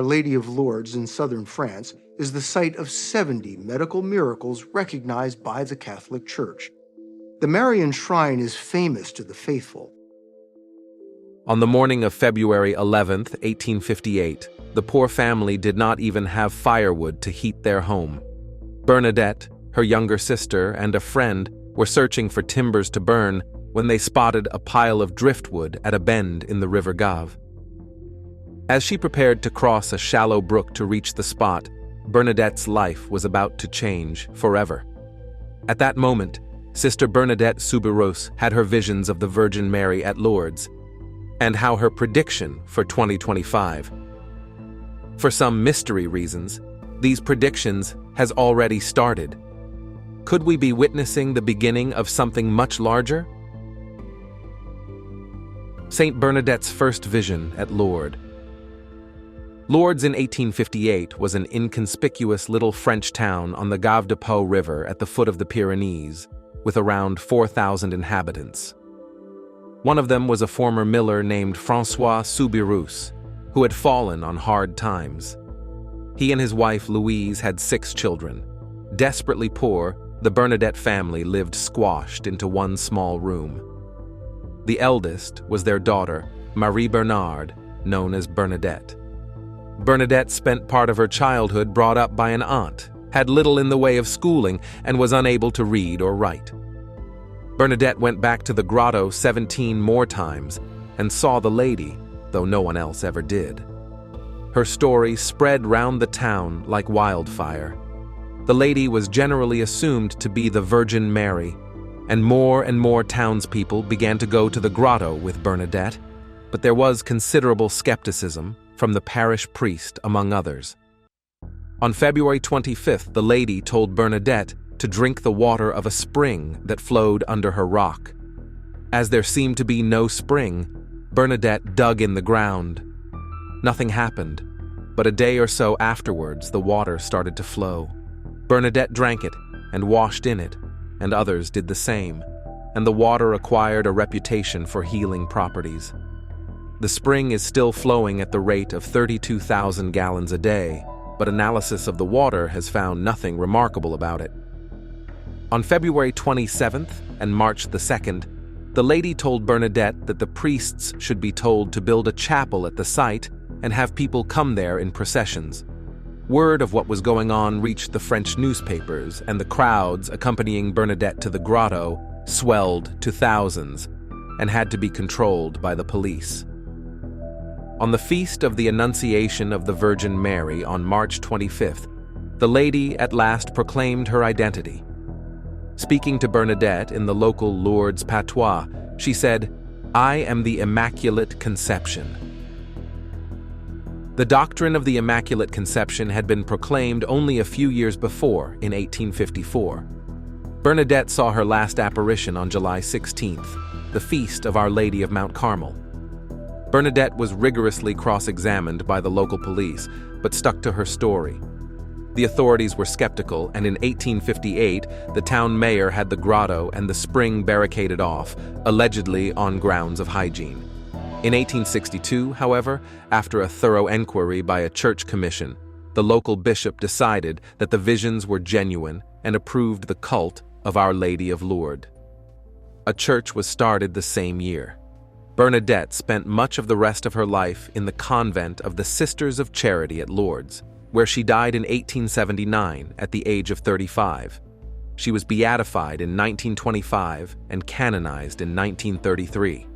Our Lady of Lourdes in southern France is the site of 70 medical miracles recognized by the Catholic Church. The Marian shrine is famous to the faithful. On the morning of February 11, 1858, the poor family did not even have firewood to heat their home. Bernadette, her younger sister, and a friend were searching for timbers to burn when they spotted a pile of driftwood at a bend in the River Gave. As she prepared to cross a shallow brook to reach the spot, Bernadette's life was about to change forever. At that moment, Sister Bernadette Soubirous had her visions of the Virgin Mary at Lourdes, and how her prediction for 2025. For some mystery reasons, these predictions has already started. Could we be witnessing the beginning of something much larger? Saint Bernadette's first vision at Lourdes. Lourdes in 1858 was an inconspicuous little French town on the Gave de Pau River at the foot of the Pyrenees, with around 4,000 inhabitants. One of them was a former miller named François Soubirous, who had fallen on hard times. He and his wife Louise had 6 children. Desperately poor, the Bernadette family lived squashed into one small room. The eldest was their daughter, Marie Bernard, known as Bernadette. Bernadette spent part of her childhood brought up by an aunt, had little in the way of schooling, and was unable to read or write. Bernadette went back to the grotto 17 more times and saw the lady, though no one else ever did. Her story spread round the town like wildfire. The lady was generally assumed to be the Virgin Mary, and more townspeople began to go to the grotto with Bernadette, but there was considerable skepticism from the parish priest, among others. On February 25th, the lady told Bernadette to drink the water of a spring that flowed under her rock. As there seemed to be no spring, Bernadette dug in the ground. Nothing happened, but a day or so afterwards the water started to flow. Bernadette drank it and washed in it, and others did the same, and the water acquired a reputation for healing properties. The spring is still flowing at the rate of 32,000 gallons a day, but analysis of the water has found nothing remarkable about it. On February 27th and March the 2nd, the lady told Bernadette that the priests should be told to build a chapel at the site and have people come there in processions. Word of what was going on reached the French newspapers, and the crowds accompanying Bernadette to the grotto swelled to thousands and had to be controlled by the police. On the feast of the Annunciation of the Virgin Mary on March 25th, the lady at last proclaimed her identity. Speaking to Bernadette in the local Lourdes patois, she said, "I am the Immaculate Conception." The doctrine of the Immaculate Conception had been proclaimed only a few years before, in 1854. Bernadette saw her last apparition on July 16th, the feast of Our Lady of Mount Carmel. Bernadette was rigorously cross-examined by the local police, but stuck to her story. The authorities were skeptical, and in 1858, the town mayor had the grotto and the spring barricaded off, allegedly on grounds of hygiene. In 1862, however, after a thorough enquiry by a church commission, the local bishop decided that the visions were genuine and approved the cult of Our Lady of Lourdes. A church was started the same year. Bernadette spent much of the rest of her life in the convent of the Sisters of Charity at Lourdes, where she died in 1879 at the age of 35. She was beatified in 1925 and canonized in 1933.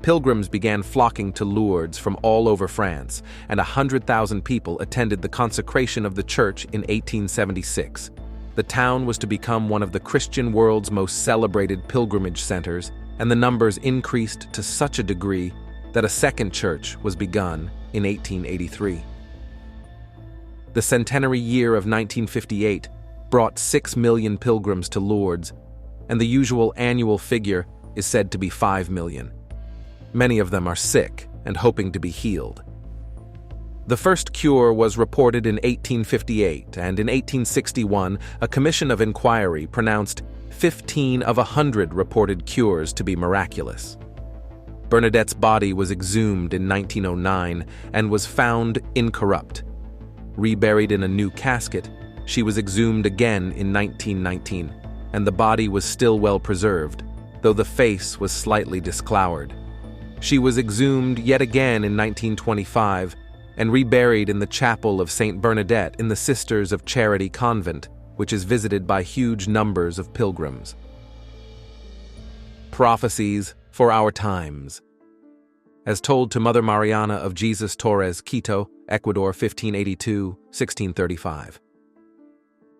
Pilgrims began flocking to Lourdes from all over France, and 100,000 people attended the consecration of the church in 1876. The town was to become one of the Christian world's most celebrated pilgrimage centers, and the numbers increased to such a degree that a second church was begun in 1883. The centenary year of 1958 brought 6 million pilgrims to Lourdes, and the usual annual figure is said to be 5 million. Many of them are sick and hoping to be healed. The first cure was reported in 1858, and in 1861, a commission of inquiry pronounced 15 of 100 reported cures to be miraculous. Bernadette's body was exhumed in 1909 and was found incorrupt. Reburied in a new casket, she was exhumed again in 1919, and the body was still well preserved, though the face was slightly discolored. She was exhumed yet again in 1925 and reburied in the chapel of St. Bernadette in the Sisters of Charity Convent, which is visited by huge numbers of pilgrims. Prophecies for our times. As told to Mother Mariana of Jesus Torres, Quito, Ecuador, 1582-1635.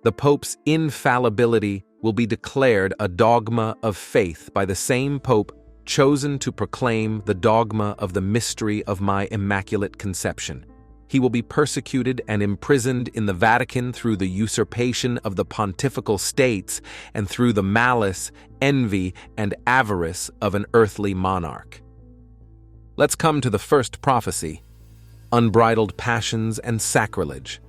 The Pope's infallibility will be declared a dogma of faith by the same Pope chosen to proclaim the dogma of the mystery of my Immaculate Conception. He will be persecuted and imprisoned in the Vatican through the usurpation of the pontifical states and through the malice, envy, and avarice of an earthly monarch. Let's come to the first prophecy: unbridled passions and sacrilege.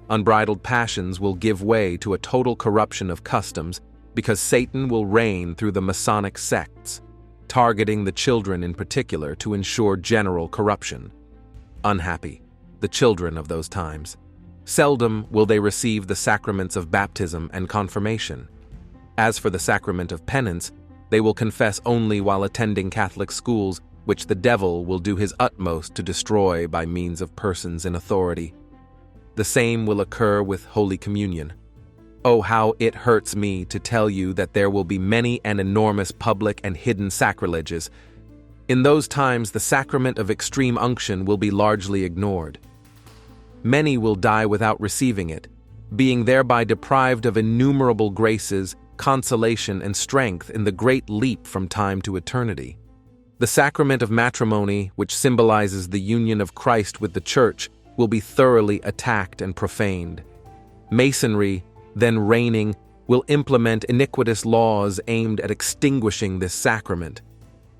Unbridled passions will give way to a total corruption of customs because Satan will reign through the Masonic sects, targeting the children in particular to ensure general corruption. Unhappy, the children of those times. Seldom will they receive the sacraments of baptism and confirmation. As for the sacrament of penance, they will confess only while attending Catholic schools, which the devil will do his utmost to destroy by means of persons in authority. The same will occur with Holy Communion. Oh, how it hurts me to tell you that there will be many and enormous public and hidden sacrileges. In those times, the sacrament of extreme unction will be largely ignored. Many will die without receiving it, being thereby deprived of innumerable graces, consolation, and strength in the great leap from time to eternity. The sacrament of matrimony, which symbolizes the union of Christ with the Church, will be thoroughly attacked and profaned. Masonry, then reigning, will implement iniquitous laws aimed at extinguishing this sacrament.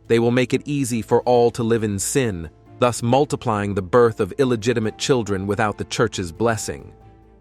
They will make it easy for all to live in sin, thus multiplying the birth of illegitimate children without the Church's blessing.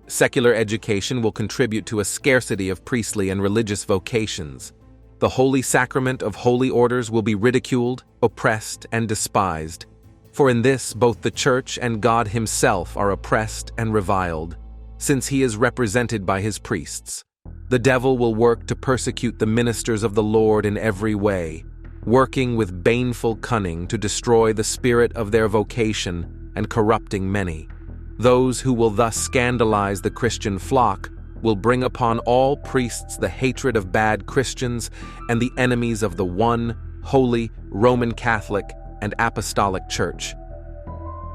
Secular education will contribute to a scarcity of priestly and religious vocations. The holy sacrament of holy orders will be ridiculed, oppressed, and despised. For in this, both the Church and God Himself are oppressed and reviled, since He is represented by His priests. The devil will work to persecute the ministers of the Lord in every way, working with baneful cunning to destroy the spirit of their vocation and corrupting many. Those who will thus scandalize the Christian flock will bring upon all priests the hatred of bad Christians and the enemies of the one, holy, Roman Catholic, and Apostolic Church.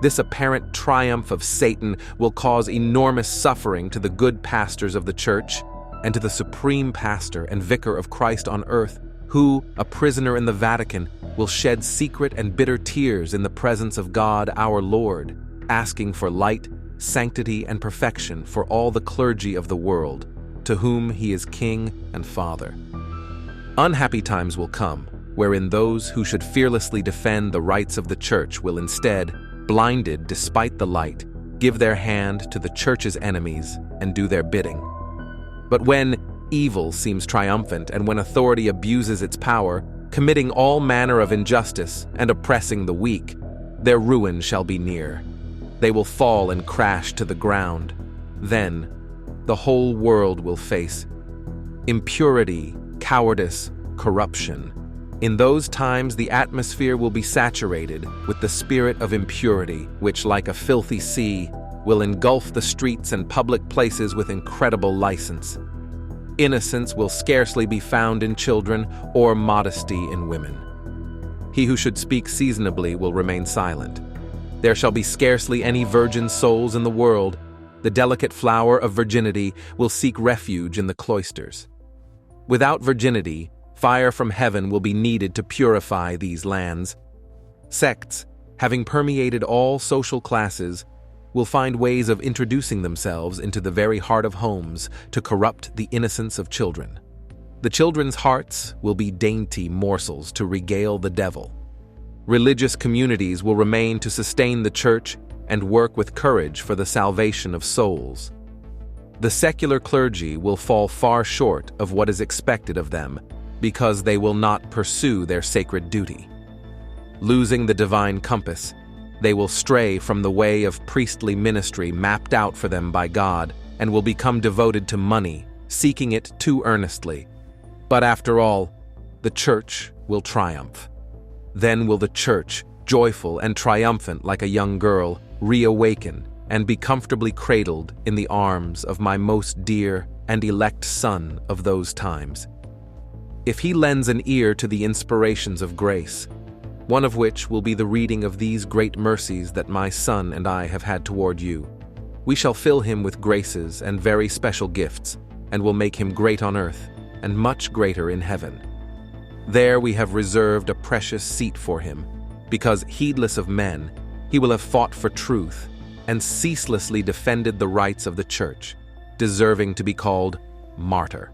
This apparent triumph of Satan will cause enormous suffering to the good pastors of the Church and to the supreme pastor and vicar of Christ on earth, who, a prisoner in the Vatican, will shed secret and bitter tears in the presence of God our Lord, asking for light, sanctity, and perfection for all the clergy of the world, to whom He is King and Father. Unhappy times will come, wherein those who should fearlessly defend the rights of the Church will instead, blinded despite the light, give their hand to the Church's enemies and do their bidding. But when evil seems triumphant and when authority abuses its power, committing all manner of injustice and oppressing the weak, their ruin shall be near. They will fall and crash to the ground. Then, the whole world will face impurity, cowardice, corruption. In those times, the atmosphere will be saturated with the spirit of impurity, which, like a filthy sea, will engulf the streets and public places with incredible license. Innocence will scarcely be found in children or modesty in women. He who should speak seasonably will remain silent. There shall be scarcely any virgin souls in the world. The delicate flower of virginity will seek refuge in the cloisters. Without virginity, fire from heaven will be needed to purify these lands. Sects, having permeated all social classes, will find ways of introducing themselves into the very heart of homes to corrupt the innocence of children. The children's hearts will be dainty morsels to regale the devil. Religious communities will remain to sustain the Church and work with courage for the salvation of souls. The secular clergy will fall far short of what is expected of them because they will not pursue their sacred duty. Losing the divine compass, they will stray from the way of priestly ministry mapped out for them by God and will become devoted to money, seeking it too earnestly. But after all, the church will triumph. Then will the church, joyful and triumphant like a young girl, reawaken and be comfortably cradled in the arms of my most dear and elect Son of those times. If he lends an ear to the inspirations of grace, one of which will be the reading of these great mercies that my Son and I have had toward you, we shall fill him with graces and very special gifts, and will make him great on earth and much greater in heaven. There we have reserved a precious seat for him, because, heedless of men, he will have fought for truth and ceaselessly defended the rights of the church, deserving to be called martyr.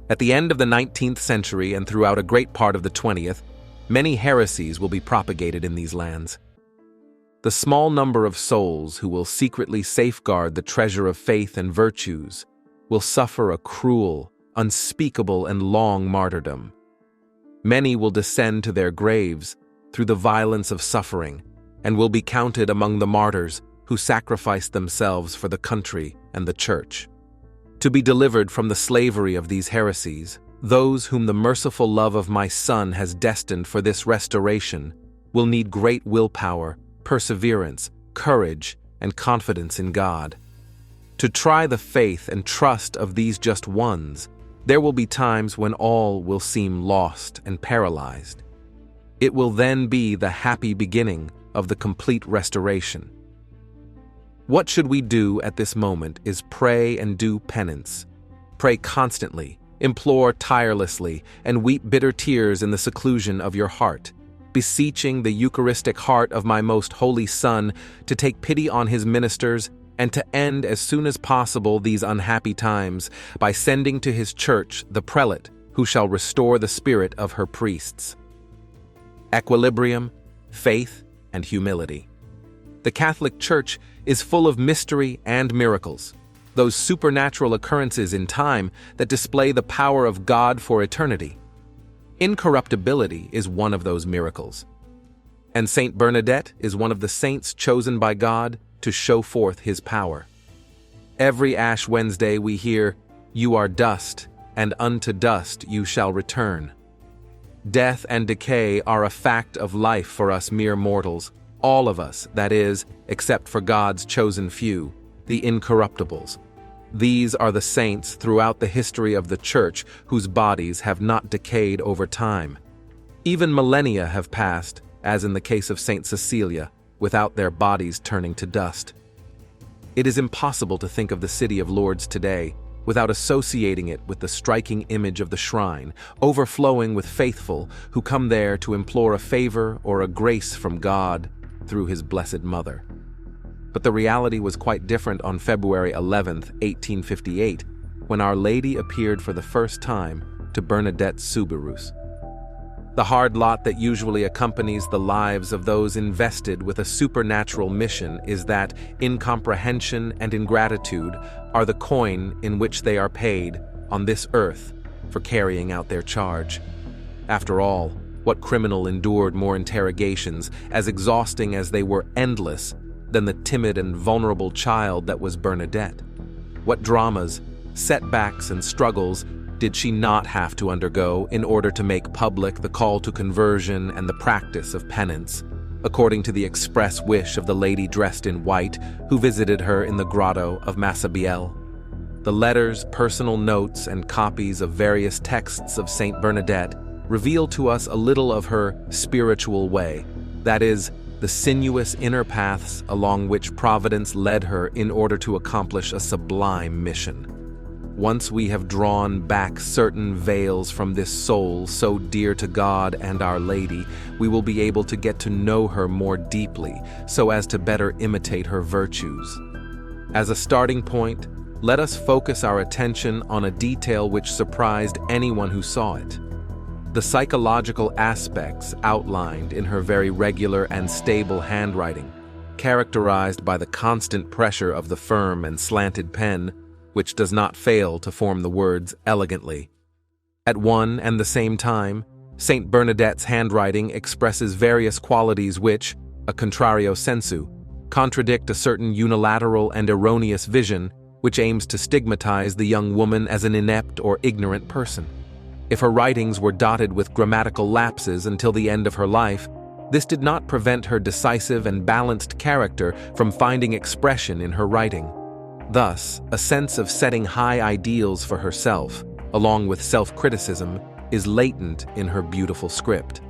At the end of the 19th century and throughout a great part of the 20th, many heresies will be propagated in these lands. The small number of souls who will secretly safeguard the treasure of faith and virtues will suffer a cruel, unspeakable, and long martyrdom. Many will descend to their graves through the violence of suffering and will be counted among the martyrs who sacrificed themselves for the country and the church. To be delivered from the slavery of these heresies, those whom the merciful love of my Son has destined for this restoration will need great willpower, perseverance, courage, and confidence in God. To try the faith and trust of these just ones, there will be times when all will seem lost and paralyzed. It will then be the happy beginning of the complete restoration. What should we do at this moment is pray and do penance. Pray constantly, implore tirelessly, and weep bitter tears in the seclusion of your heart, beseeching the Eucharistic heart of my most holy Son to take pity on his ministers and to end as soon as possible these unhappy times by sending to his church the prelate who shall restore the spirit of her priests. Equilibrium, faith, and humility. The Catholic Church is full of mystery and miracles, those supernatural occurrences in time that display the power of God for eternity. Incorruptibility is one of those miracles. And Saint Bernadette is one of the saints chosen by God to show forth his power. Every Ash Wednesday we hear, "You are dust, and unto dust you shall return." Death and decay are a fact of life for us mere mortals, all of us, that is, except for God's chosen few, the incorruptibles. These are the saints throughout the history of the Church whose bodies have not decayed over time. Even millennia have passed, as in the case of Saint Cecilia, without their bodies turning to dust. It is impossible to think of the city of Lourdes today without associating it with the striking image of the shrine, overflowing with faithful who come there to implore a favor or a grace from God through his Blessed Mother. But the reality was quite different on February 11th, 1858, when Our Lady appeared for the first time to Bernadette Soubirous. The hard lot that usually accompanies the lives of those invested with a supernatural mission is that incomprehension and ingratitude are the coin in which they are paid on this earth for carrying out their charge. After all, what criminal endured more interrogations, as exhausting as they were endless, than the timid and vulnerable child that was Bernadette? What dramas, setbacks, and struggles did she not have to undergo in order to make public the call to conversion and the practice of penance, according to the express wish of the lady dressed in white who visited her in the grotto of Massabielle? The letters, personal notes, and copies of various texts of Saint Bernadette reveal to us a little of her spiritual way, that is, the sinuous inner paths along which Providence led her in order to accomplish a sublime mission. Once we have drawn back certain veils from this soul so dear to God and Our Lady, we will be able to get to know her more deeply so as to better imitate her virtues. As a starting point, let us focus our attention on a detail which surprised anyone who saw it. The psychological aspects outlined in her very regular and stable handwriting, characterized by the constant pressure of the firm and slanted pen, which does not fail to form the words elegantly. At one and the same time, Saint Bernadette's handwriting expresses various qualities which, a contrario sensu, contradict a certain unilateral and erroneous vision which aims to stigmatize the young woman as an inept or ignorant person. If her writings were dotted with grammatical lapses until the end of her life, this did not prevent her decisive and balanced character from finding expression in her writing. Thus, a sense of setting high ideals for herself, along with self-criticism, is latent in her beautiful script.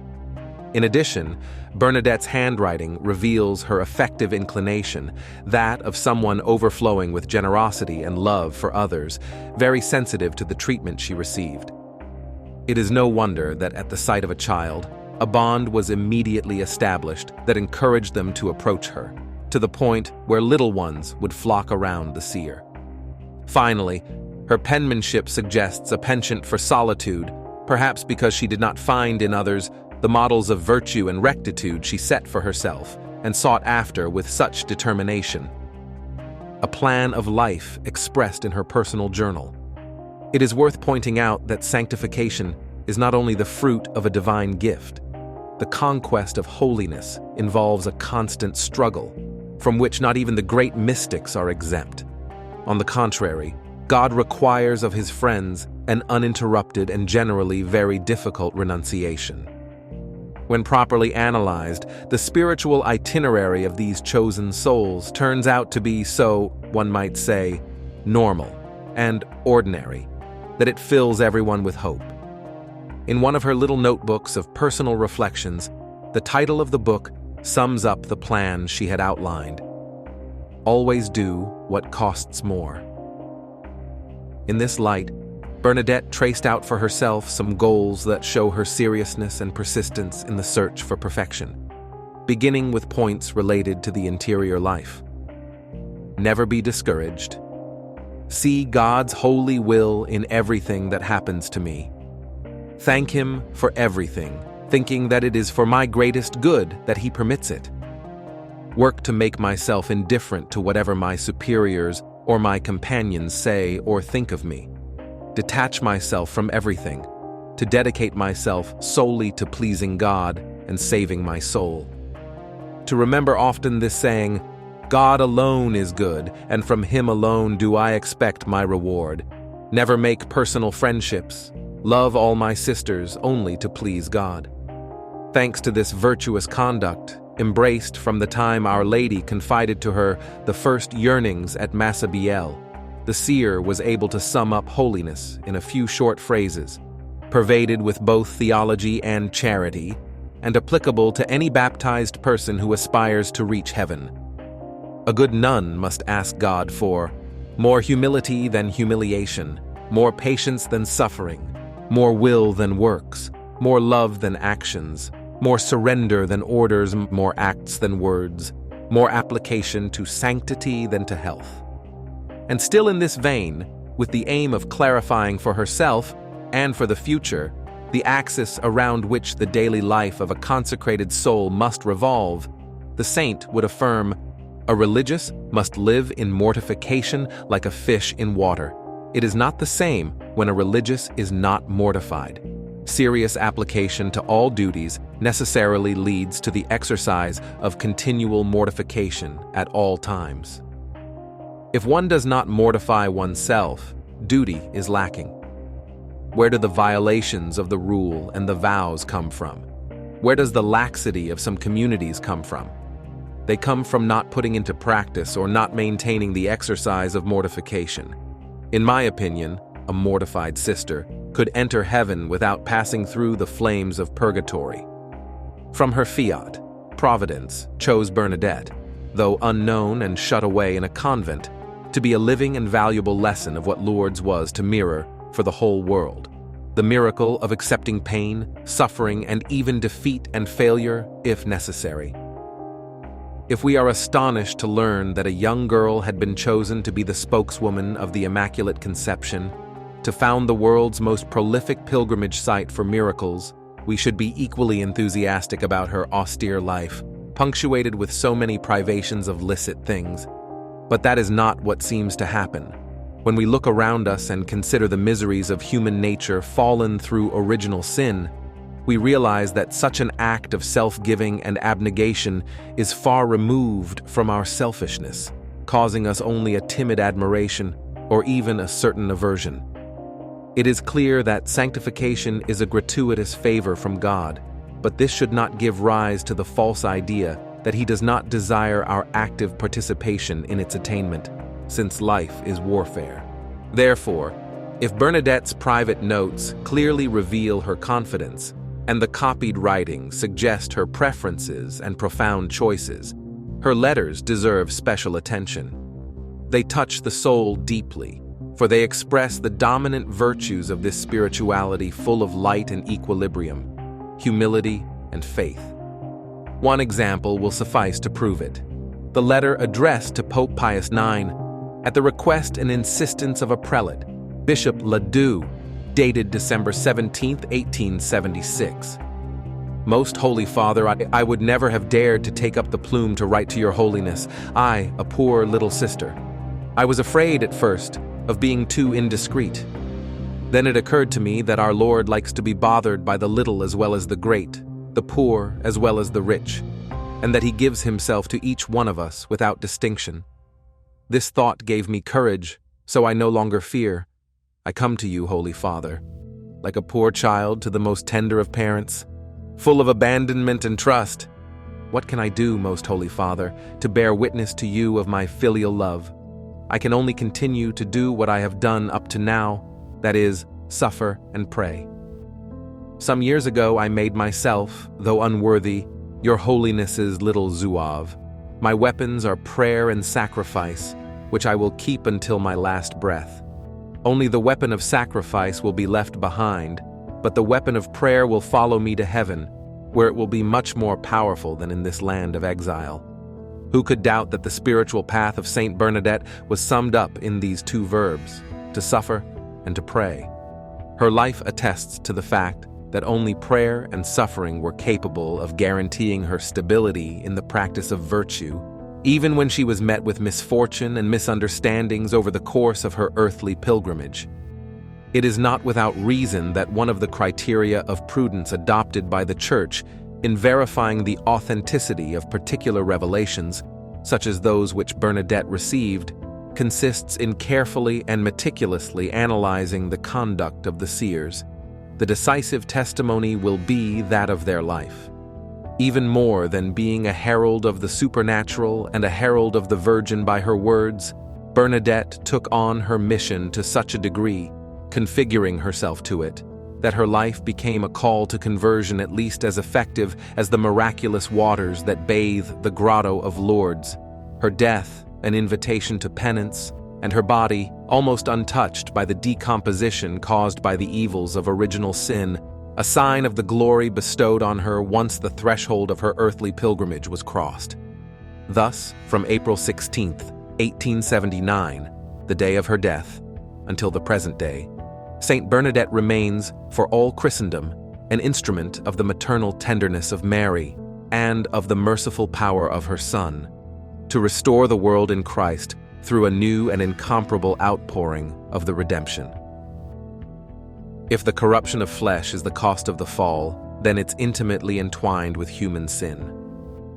In addition, Bernadette's handwriting reveals her affective inclination, that of someone overflowing with generosity and love for others, very sensitive to the treatment she received. It is no wonder that at the sight of a child, a bond was immediately established that encouraged them to approach her, to the point where little ones would flock around the seer. Finally, her penmanship suggests a penchant for solitude, perhaps because she did not find in others the models of virtue and rectitude she set for herself and sought after with such determination. A plan of life expressed in her personal journal. It is worth pointing out that sanctification is not only the fruit of a divine gift. The conquest of holiness involves a constant struggle, from which not even the great mystics are exempt. On the contrary, God requires of his friends an uninterrupted and generally very difficult renunciation. When properly analyzed, the spiritual itinerary of these chosen souls turns out to be so, one might say, normal and ordinary, that it fills everyone with hope. In one of her little notebooks of personal reflections, the title of the book sums up the plan she had outlined. Always do what costs more. In this light, Bernadette traced out for herself some goals that show her seriousness and persistence in the search for perfection, beginning with points related to the interior life. Never be discouraged. See God's holy will in everything that happens to me. Thank him for everything, thinking that it is for my greatest good that he permits it. Work to make myself indifferent to whatever my superiors or my companions say or think of me. Detach myself from everything, to dedicate myself solely to pleasing God and saving my soul. To remember often this saying, God alone is good, and from him alone do I expect my reward. Never make personal friendships. Love all my sisters only to please God. Thanks to this virtuous conduct, embraced from the time Our Lady confided to her the first yearnings at Massabielle, the seer was able to sum up holiness in a few short phrases, pervaded with both theology and charity, and applicable to any baptized person who aspires to reach heaven. A good nun must ask God for more humility than humiliation, more patience than suffering, more will than works, more love than actions, more surrender than orders, more acts than words, more application to sanctity than to health. And still in this vein, with the aim of clarifying for herself and for the future the axis around which the daily life of a consecrated soul must revolve, the saint would affirm, a religious must live in mortification like a fish in water. It is not the same when a religious is not mortified. Serious application to all duties necessarily leads to the exercise of continual mortification at all times. If one does not mortify oneself, duty is lacking. Where do the violations of the rule and the vows come from? Where does the laxity of some communities come from? They come from not putting into practice or not maintaining the exercise of mortification. In my opinion, a mortified sister could enter heaven without passing through the flames of purgatory. From her fiat, Providence chose Bernadette, though unknown and shut away in a convent, to be a living and valuable lesson of what Lourdes was to mirror for the whole world. The miracle of accepting pain, suffering, and even defeat and failure, if necessary. If we are astonished to learn that a young girl had been chosen to be the spokeswoman of the Immaculate Conception, to found the world's most prolific pilgrimage site for miracles, we should be equally enthusiastic about her austere life, punctuated with so many privations of licit things. But that is not what seems to happen. When we look around us and consider the miseries of human nature fallen through original sin, we realize that such an act of self-giving and abnegation is far removed from our selfishness, causing us only a timid admiration or even a certain aversion. It is clear that sanctification is a gratuitous favor from God, but this should not give rise to the false idea that He does not desire our active participation in its attainment, since life is warfare. Therefore, if Bernadette's private notes clearly reveal her confidence, and the copied writings suggest her preferences and profound choices, her letters deserve special attention. They touch the soul deeply, for they express the dominant virtues of this spirituality full of light and equilibrium, humility and faith. One example will suffice to prove it. The letter addressed to Pope Pius IX, at the request and insistence of a prelate, Bishop Lourdes, dated December 17, 1876. Most Holy Father, I would never have dared to take up the plume to write to your holiness, I, a poor little sister. I was afraid at first of being too indiscreet. Then it occurred to me that our Lord likes to be bothered by the little as well as the great, the poor as well as the rich, and that He gives Himself to each one of us without distinction. This thought gave me courage, so I no longer fear. I come to you, Holy Father, like a poor child to the most tender of parents, full of abandonment and trust. What can I do, Most Holy Father, to bear witness to you of my filial love? I can only continue to do what I have done up to now, that is, suffer and pray. Some years ago I made myself, though unworthy, your Holiness's little zouave. My weapons are prayer and sacrifice, which I will keep until my last breath. Only the weapon of sacrifice will be left behind, but the weapon of prayer will follow me to heaven, where it will be much more powerful than in this land of exile. Who could doubt that the spiritual path of Saint Bernadette was summed up in these two verbs, to suffer and to pray? Her life attests to the fact that only prayer and suffering were capable of guaranteeing her stability in the practice of virtue, even when she was met with misfortune and misunderstandings over the course of her earthly pilgrimage. It is not without reason that one of the criteria of prudence adopted by the Church in verifying the authenticity of particular revelations, such as those which Bernadette received, consists in carefully and meticulously analyzing the conduct of the seers. The decisive testimony will be that of their life. Even more than being a herald of the supernatural and a herald of the Virgin by her words, Bernadette took on her mission to such a degree, configuring herself to it, that her life became a call to conversion at least as effective as the miraculous waters that bathe the grotto of Lourdes, her death an invitation to penance, and her body, almost untouched by the decomposition caused by the evils of original sin, a sign of the glory bestowed on her once the threshold of her earthly pilgrimage was crossed. Thus, from April 16, 1879, the day of her death, until the present day, Saint Bernadette remains, for all Christendom, an instrument of the maternal tenderness of Mary and of the merciful power of her Son, to restore the world in Christ through a new and incomparable outpouring of the redemption. If the corruption of flesh is the cost of the fall, then it's intimately entwined with human sin.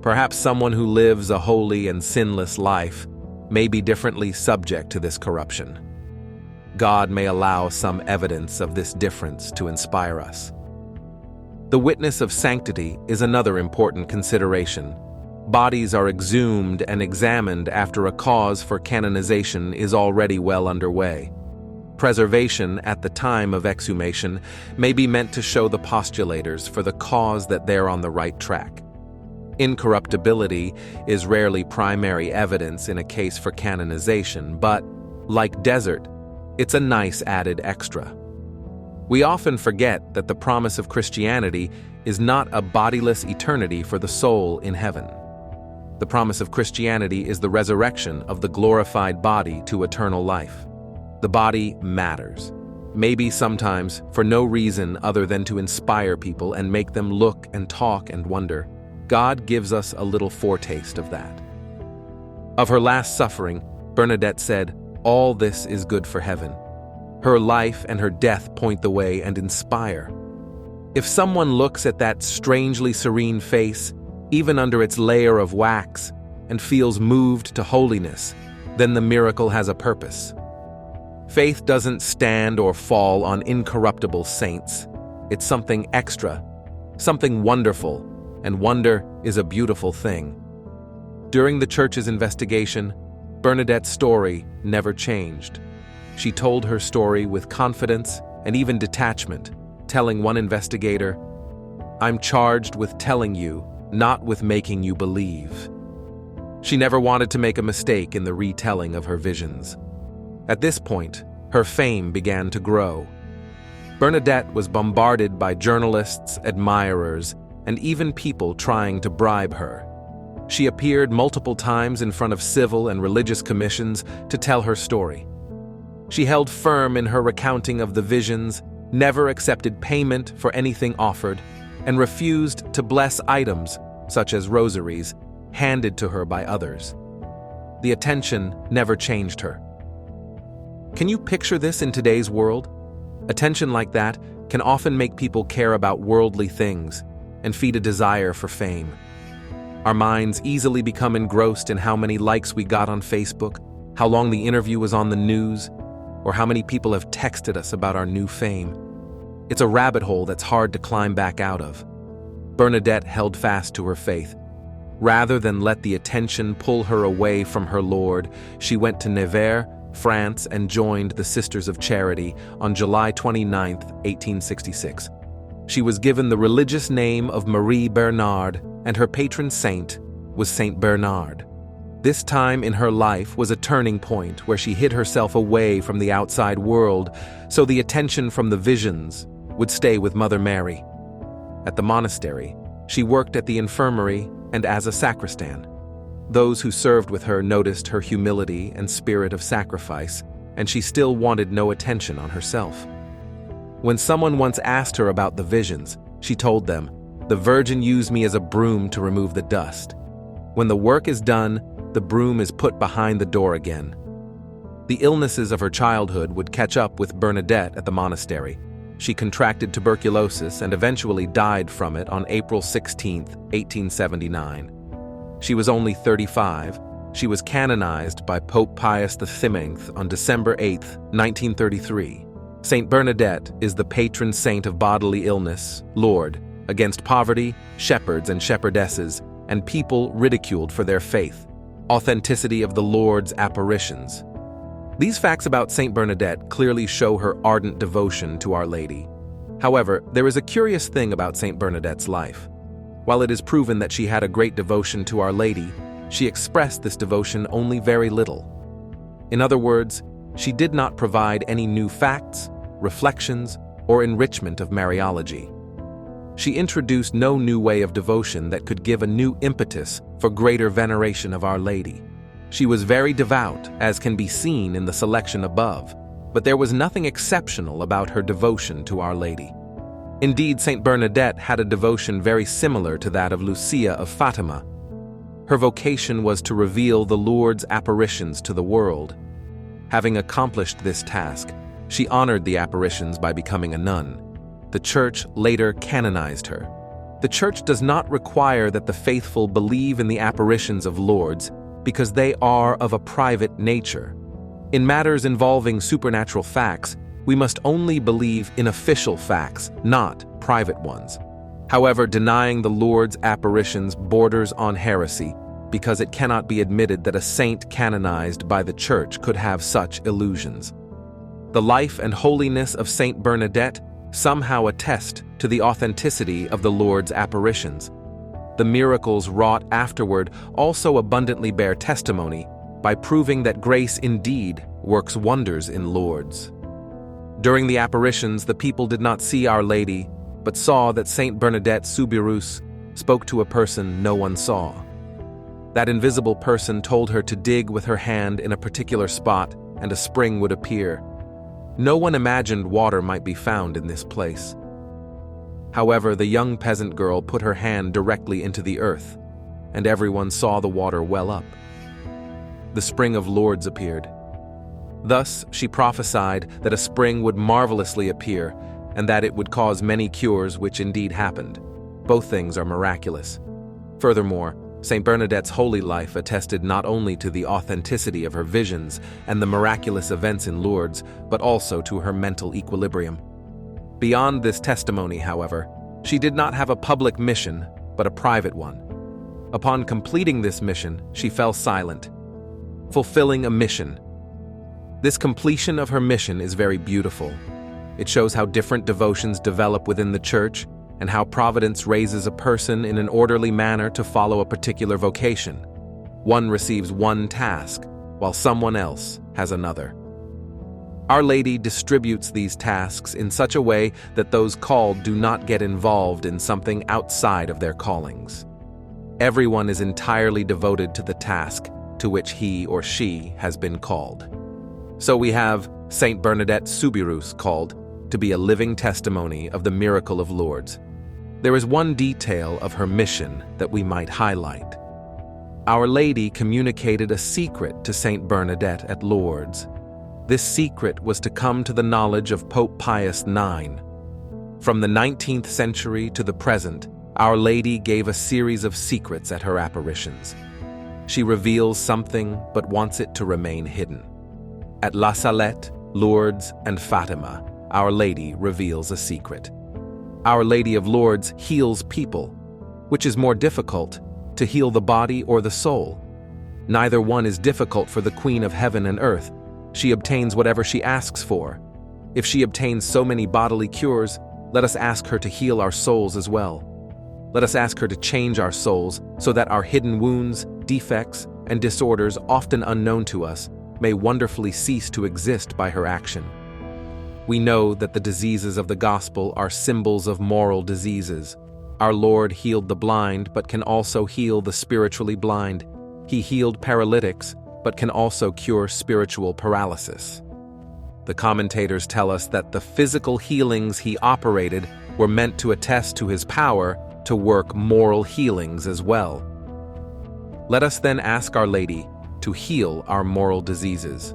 Perhaps someone who lives a holy and sinless life may be differently subject to this corruption. God may allow some evidence of this difference to inspire us. The witness of sanctity is another important consideration. Bodies are exhumed and examined after a cause for canonization is already well underway. Preservation at the time of exhumation may be meant to show the postulators for the cause that they're on the right track. Incorruptibility is rarely primary evidence in a case for canonization, but, like desert, it's a nice added extra. We often forget that the promise of Christianity is not a bodiless eternity for the soul in heaven. The promise of Christianity is the resurrection of the glorified body to eternal life. The body matters, maybe sometimes for no reason other than to inspire people and make them look and talk and wonder. God gives us a little foretaste of that. Of her last suffering, Bernadette said, "All this is good for heaven." Her life and her death point the way and inspire. If someone looks at that strangely serene face, even under its layer of wax, and feels moved to holiness, then the miracle has a purpose. Faith doesn't stand or fall on incorruptible saints. It's something extra, something wonderful, and wonder is a beautiful thing. During the church's investigation, Bernadette's story never changed. She told her story with confidence and even detachment, telling one investigator, "I'm charged with telling you, not with making you believe." She never wanted to make a mistake in the retelling of her visions. At this point, her fame began to grow. Bernadette was bombarded by journalists, admirers, and even people trying to bribe her. She appeared multiple times in front of civil and religious commissions to tell her story. She held firm in her recounting of the visions, never accepted payment for anything offered, and refused to bless items, such as rosaries, handed to her by others. The attention never changed her. Can you picture this in today's world? Attention like that can often make people care about worldly things and feed a desire for fame. Our minds easily become engrossed in how many likes we got on Facebook, how long the interview was on the news, or how many people have texted us about our new fame. It's a rabbit hole that's hard to climb back out of. Bernadette held fast to her faith. Rather than let the attention pull her away from her Lord, she went to Nevers, France, and joined the Sisters of Charity on July 29, 1866. She was given the religious name of Marie Bernard, and her patron saint was Saint Bernard. This time in her life was a turning point where she hid herself away from the outside world, so the attention from the visions would stay with Mother Mary. At the monastery, she worked at the infirmary and as a sacristan. Those who served with her noticed her humility and spirit of sacrifice, and she still wanted no attention on herself. When someone once asked her about the visions, she told them, "The Virgin used me as a broom to remove the dust. When the work is done, the broom is put behind the door again." The illnesses of her childhood would catch up with Bernadette at the monastery. She contracted tuberculosis and eventually died from it on April 16, 1879. She was only 35. She was canonized by Pope Pius X on December 8, 1933. Saint Bernadette is the patron saint of bodily illness, Lourdes, against poverty, shepherds and shepherdesses, and people ridiculed for their faith. Authenticity of the Lord's apparitions. These facts about Saint Bernadette clearly show her ardent devotion to Our Lady. However, there is a curious thing about Saint Bernadette's life. While it is proven that she had a great devotion to Our Lady, she expressed this devotion only very little. In other words, she did not provide any new facts, reflections, or enrichment of Mariology. She introduced no new way of devotion that could give a new impetus for greater veneration of Our Lady. She was very devout, as can be seen in the selection above, but there was nothing exceptional about her devotion to Our Lady. Indeed, Saint Bernadette had a devotion very similar to that of Lucia of Fatima. Her vocation was to reveal the Lord's apparitions to the world. Having accomplished this task, she honored the apparitions by becoming a nun. The Church later canonized her. The Church does not require that the faithful believe in the apparitions of Lourdes because they are of a private nature. In matters involving supernatural facts, we must only believe in official facts, not private ones. However, denying the Lord's apparitions borders on heresy because it cannot be admitted that a saint canonized by the Church could have such illusions. The life and holiness of Saint Bernadette somehow attest to the authenticity of the Lord's apparitions. The miracles wrought afterward also abundantly bear testimony by proving that grace indeed works wonders in Lourdes. During the apparitions, the people did not see Our Lady, but saw that Saint Bernadette Soubirous spoke to a person no one saw. That invisible person told her to dig with her hand in a particular spot and a spring would appear. No one imagined water might be found in this place. However, the young peasant girl put her hand directly into the earth, and everyone saw the water well up. The spring of Lourdes appeared. Thus, she prophesied that a spring would marvelously appear, and that it would cause many cures, which indeed happened. Both things are miraculous. Furthermore, Saint Bernadette's holy life attested not only to the authenticity of her visions and the miraculous events in Lourdes, but also to her mental equilibrium. Beyond this testimony, however, she did not have a public mission, but a private one. Upon completing this mission, she fell silent, fulfilling a mission. This completion of her mission is very beautiful. It shows how different devotions develop within the Church and how Providence raises a person in an orderly manner to follow a particular vocation. One receives one task, while someone else has another. Our Lady distributes these tasks in such a way that those called do not get involved in something outside of their callings. Everyone is entirely devoted to the task to which he or she has been called. So we have Saint Bernadette Soubirous called to be a living testimony of the miracle of Lourdes. There is one detail of her mission that we might highlight. Our Lady communicated a secret to Saint Bernadette at Lourdes. This secret was to come to the knowledge of Pope Pius IX. From the 19th century to the present, Our Lady gave a series of secrets at her apparitions. She reveals something but wants it to remain hidden. At La Salette, Lourdes, and Fatima, Our Lady reveals a secret. Our Lady of Lourdes heals people. Which is more difficult, to heal the body or the soul? Neither one is difficult for the Queen of Heaven and Earth. She obtains whatever she asks for. If she obtains so many bodily cures, let us ask her to heal our souls as well. Let us ask her to change our souls so that our hidden wounds, defects, and disorders often unknown to us may wonderfully cease to exist by her action. We know that the diseases of the gospel are symbols of moral diseases. Our Lord healed the blind but can also heal the spiritually blind. He healed paralytics but can also cure spiritual paralysis. The commentators tell us that the physical healings he operated were meant to attest to his power to work moral healings as well. Let us then ask Our Lady to heal our moral diseases.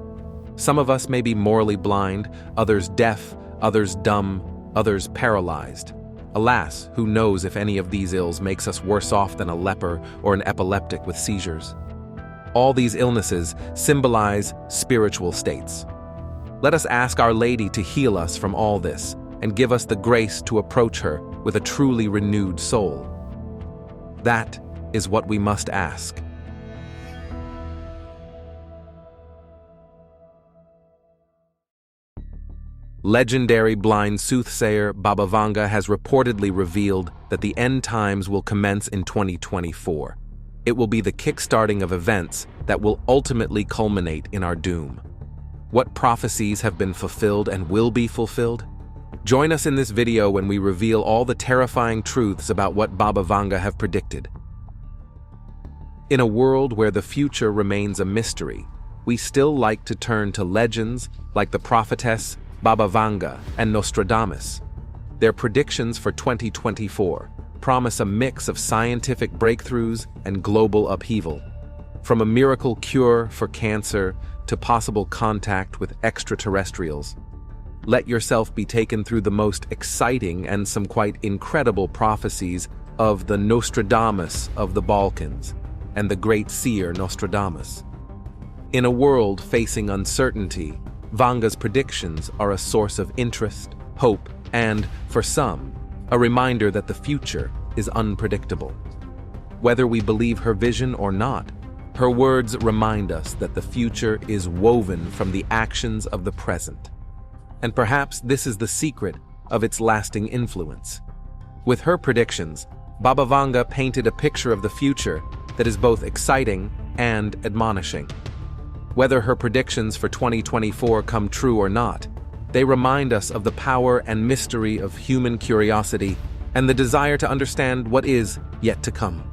Some of us may be morally blind, others deaf, others dumb, others paralyzed. Alas, who knows if any of these ills makes us worse off than a leper or an epileptic with seizures? All these illnesses symbolize spiritual states. Let us ask Our Lady to heal us from all this and give us the grace to approach her with a truly renewed soul. That is what we must ask. Legendary blind soothsayer Baba Vanga has reportedly revealed that the end times will commence in 2024. It will be the kickstarting of events that will ultimately culminate in our doom. What prophecies have been fulfilled and will be fulfilled? Join us in this video when we reveal all the terrifying truths about what Baba Vanga have predicted. In a world where the future remains a mystery, we still like to turn to legends like the prophetess Baba Vanga and Nostradamus. Their predictions for 2024 promise a mix of scientific breakthroughs and global upheaval. From a miracle cure for cancer to possible contact with extraterrestrials, let yourself be taken through the most exciting and some quite incredible prophecies of the Nostradamus of the Balkans and the great seer Nostradamus. In a world facing uncertainty, Vanga's predictions are a source of interest, hope, and, for some, a reminder that the future is unpredictable. Whether we believe her vision or not, her words remind us that the future is woven from the actions of the present. And perhaps this is the secret of its lasting influence. With her predictions, Baba Vanga painted a picture of the future that is both exciting and admonishing. Whether her predictions for 2024 come true or not, they remind us of the power and mystery of human curiosity and the desire to understand what is yet to come.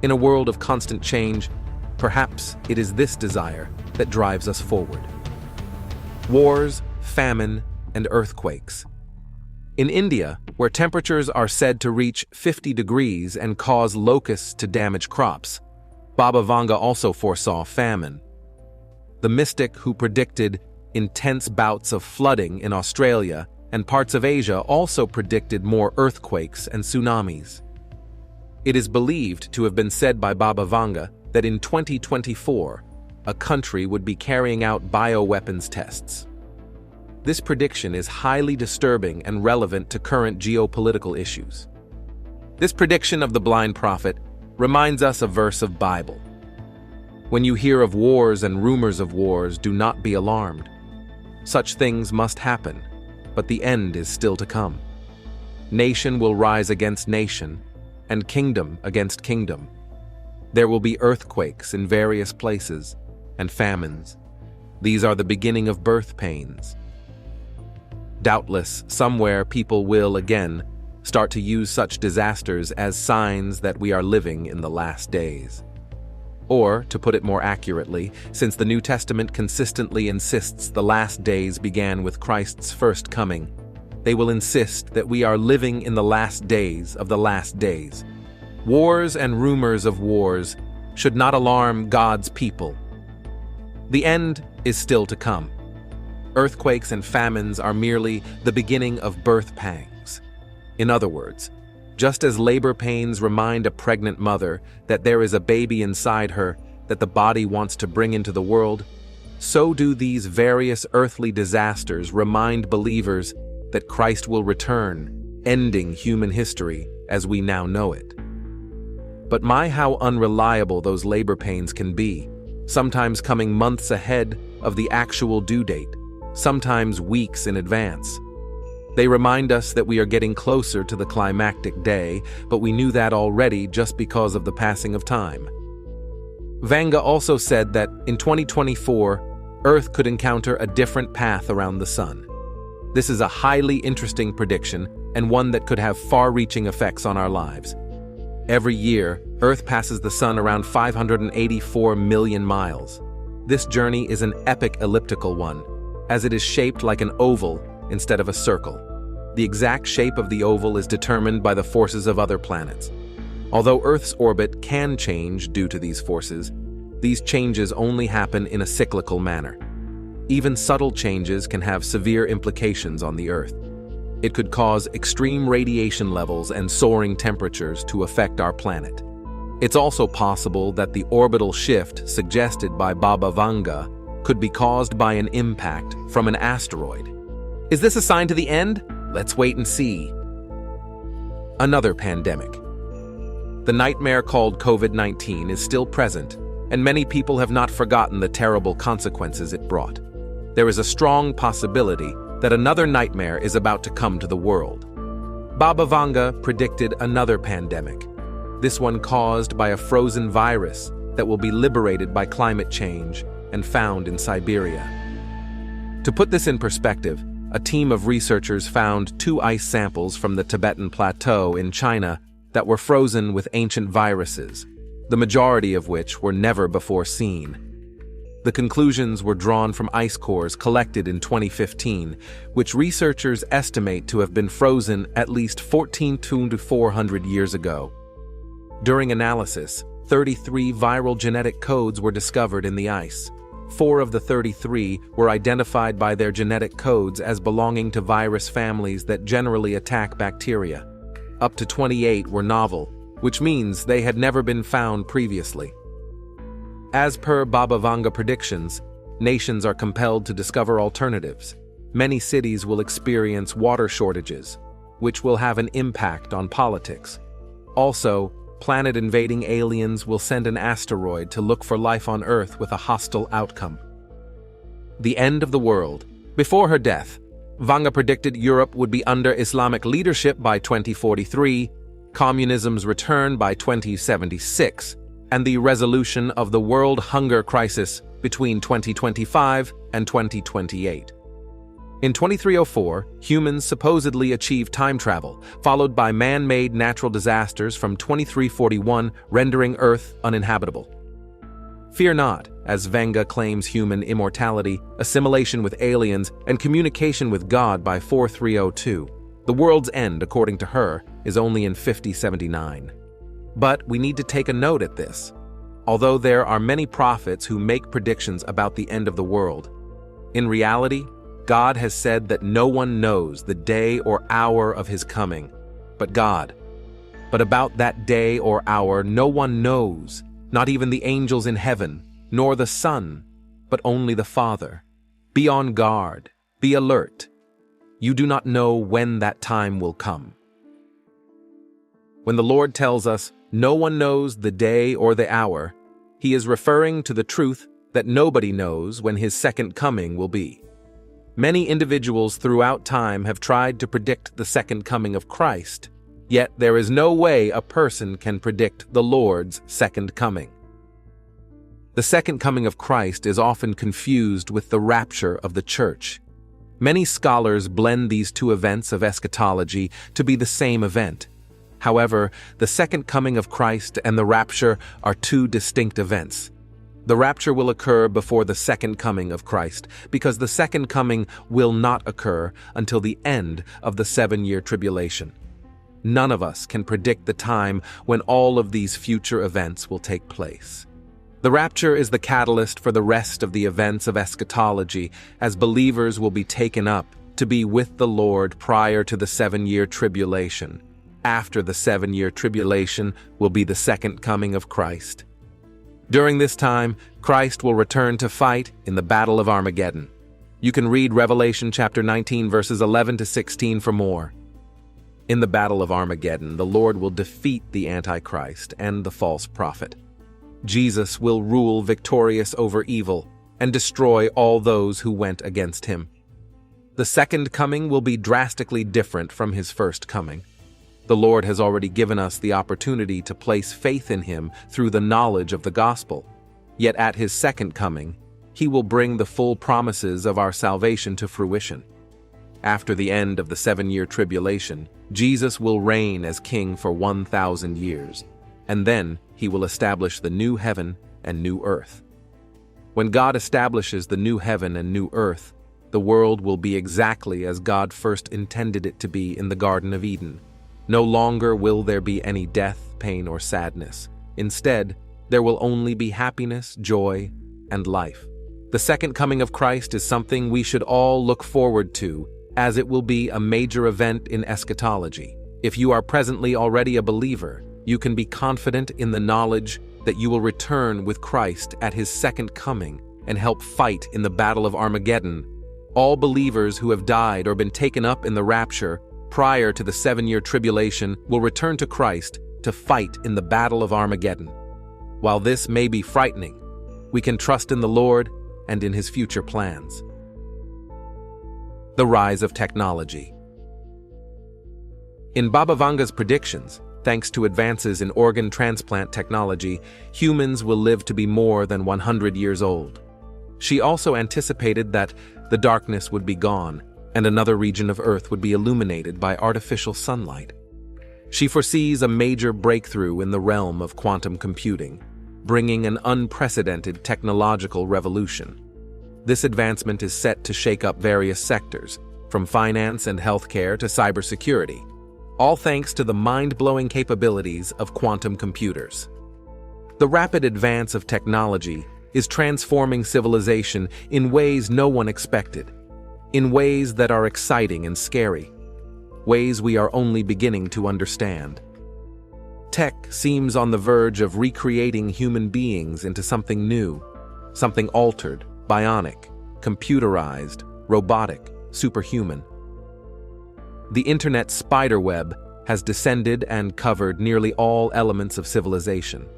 In a world of constant change, perhaps it is this desire that drives us forward. Wars, famine, and earthquakes. In India, where temperatures are said to reach 50 degrees and cause locusts to damage crops, Baba Vanga also foresaw famine. The mystic who predicted intense bouts of flooding in Australia and parts of Asia also predicted more earthquakes and tsunamis. It is believed to have been said by Baba Vanga that in 2024, a country would be carrying out bioweapons tests. This prediction is highly disturbing and relevant to current geopolitical issues. This prediction of the blind prophet reminds us a verse of Bible. When you hear of wars and rumors of wars, do not be alarmed. Such things must happen, but the end is still to come. Nation will rise against nation, and kingdom against kingdom. There will be earthquakes in various places, and famines. These are the beginning of birth pains. Doubtless, somewhere people will again start to use such disasters as signs that we are living in the last days. Or, to put it more accurately, since the New Testament consistently insists the last days began with Christ's first coming, they will insist that we are living in the last days of the last days. Wars and rumors of wars should not alarm God's people. The end is still to come. Earthquakes and famines are merely the beginning of birth pangs. In other words, just as labor pains remind a pregnant mother that there is a baby inside her that the body wants to bring into the world, so do these various earthly disasters remind believers that Christ will return, ending human history as we now know it. But how unreliable those labor pains can be, sometimes coming months ahead of the actual due date, sometimes weeks in advance. They remind us that we are getting closer to the climactic day, but we knew that already just because of the passing of time. Vanga also said that in 2024, Earth could encounter a different path around the sun. This is a highly interesting prediction and one that could have far-reaching effects on our lives. Every year, Earth passes the sun around 584 million miles. This journey is an epic elliptical one, as it is shaped like an oval instead of a circle. The exact shape of the oval is determined by the forces of other planets. Although Earth's orbit can change due to these forces, these changes only happen in a cyclical manner. Even subtle changes can have severe implications on the Earth. It could cause extreme radiation levels and soaring temperatures to affect our planet. It's also possible that the orbital shift suggested by Baba Vanga could be caused by an impact from an asteroid. Is this a sign to the end? Let's wait and see. Another pandemic. The nightmare called COVID-19 is still present, and many people have not forgotten the terrible consequences it brought. There is a strong possibility that another nightmare is about to come to the world. Baba Vanga predicted another pandemic, this one caused by a frozen virus that will be liberated by climate change and found in Siberia. To put this in perspective, a team of researchers found 2 ice samples from the Tibetan Plateau in China that were frozen with ancient viruses, the majority of which were never before seen. The conclusions were drawn from ice cores collected in 2015, which researchers estimate to have been frozen at least 14 to 400 years ago. During analysis, 33 viral genetic codes were discovered in the ice. 4 of the 33 were identified by their genetic codes as belonging to virus families that generally attack bacteria. Up to 28 were novel, which means they had never been found previously. As per Baba Vanga predictions, nations are compelled to discover alternatives. Many cities will experience water shortages, which will have an impact on politics. Also, planet-invading aliens will send an asteroid to look for life on Earth with a hostile outcome. The end of the world. Before her death, Vanga predicted Europe would be under Islamic leadership by 2043, communism's return by 2076, and the resolution of the world hunger crisis between 2025 and 2028. In 2304, humans supposedly achieved time travel, followed by man-made natural disasters from 2341, rendering Earth uninhabitable. Fear not, as Vanga claims human immortality, assimilation with aliens, and communication with God by 4302. The world's end, according to her, is only in 5079. But we need to take a note at this. Although there are many prophets who make predictions about the end of the world, in reality, God has said that no one knows the day or hour of his coming, but God. But about that day or hour no one knows, not even the angels in heaven, nor the Son, but only the Father. Be on guard, be alert. You do not know when that time will come. When the Lord tells us no one knows the day or the hour, he is referring to the truth that nobody knows when his second coming will be. Many individuals throughout time have tried to predict the second coming of Christ, yet there is no way a person can predict the Lord's second coming. The second coming of Christ is often confused with the rapture of the church. Many scholars blend these two events of eschatology to be the same event. However, the second coming of Christ and the rapture are two distinct events. The rapture will occur before the second coming of Christ, because the second coming will not occur until the end of the 7-year tribulation. None of us can predict the time when all of these future events will take place. The rapture is the catalyst for the rest of the events of eschatology, as believers will be taken up to be with the Lord prior to the 7-year tribulation. After the 7-year tribulation will be the second coming of Christ. During this time, Christ will return to fight in the Battle of Armageddon. You can read Revelation chapter 19 verses 11 to 16 for more. In the Battle of Armageddon, the Lord will defeat the Antichrist and the false prophet. Jesus will rule victorious over evil and destroy all those who went against him. The second coming will be drastically different from his first coming. The Lord has already given us the opportunity to place faith in him through the knowledge of the gospel. Yet at his second coming, he will bring the full promises of our salvation to fruition. After the end of the 7-year tribulation, Jesus will reign as king for 1,000 years, and then he will establish the new heaven and new earth. When God establishes the new heaven and new earth, the world will be exactly as God first intended it to be in the Garden of Eden. No longer will there be any death, pain, or sadness. Instead, there will only be happiness, joy, and life. The second coming of Christ is something we should all look forward to, as it will be a major event in eschatology. If you are presently already a believer, you can be confident in the knowledge that you will return with Christ at his second coming and help fight in the Battle of Armageddon. All believers who have died or been taken up in the rapture prior to the 7-year tribulation will return to Christ to fight in the Battle of Armageddon. While this may be frightening, we can trust in the Lord and in his future plans. The rise of technology. In Baba Vanga's predictions, thanks to advances in organ transplant technology, humans will live to be more than 100 years old. She also anticipated that the darkness would be gone and another region of Earth would be illuminated by artificial sunlight. She foresees a major breakthrough in the realm of quantum computing, bringing an unprecedented technological revolution. This advancement is set to shake up various sectors, from finance and healthcare to cybersecurity, all thanks to the mind-blowing capabilities of quantum computers. The rapid advance of technology is transforming civilization in ways no one expected, in ways that are exciting and scary, ways we are only beginning to understand. Tech seems on the verge of recreating human beings into something new, something altered, bionic, computerized, robotic, superhuman. The internet's spider web has descended and covered nearly all elements of civilization.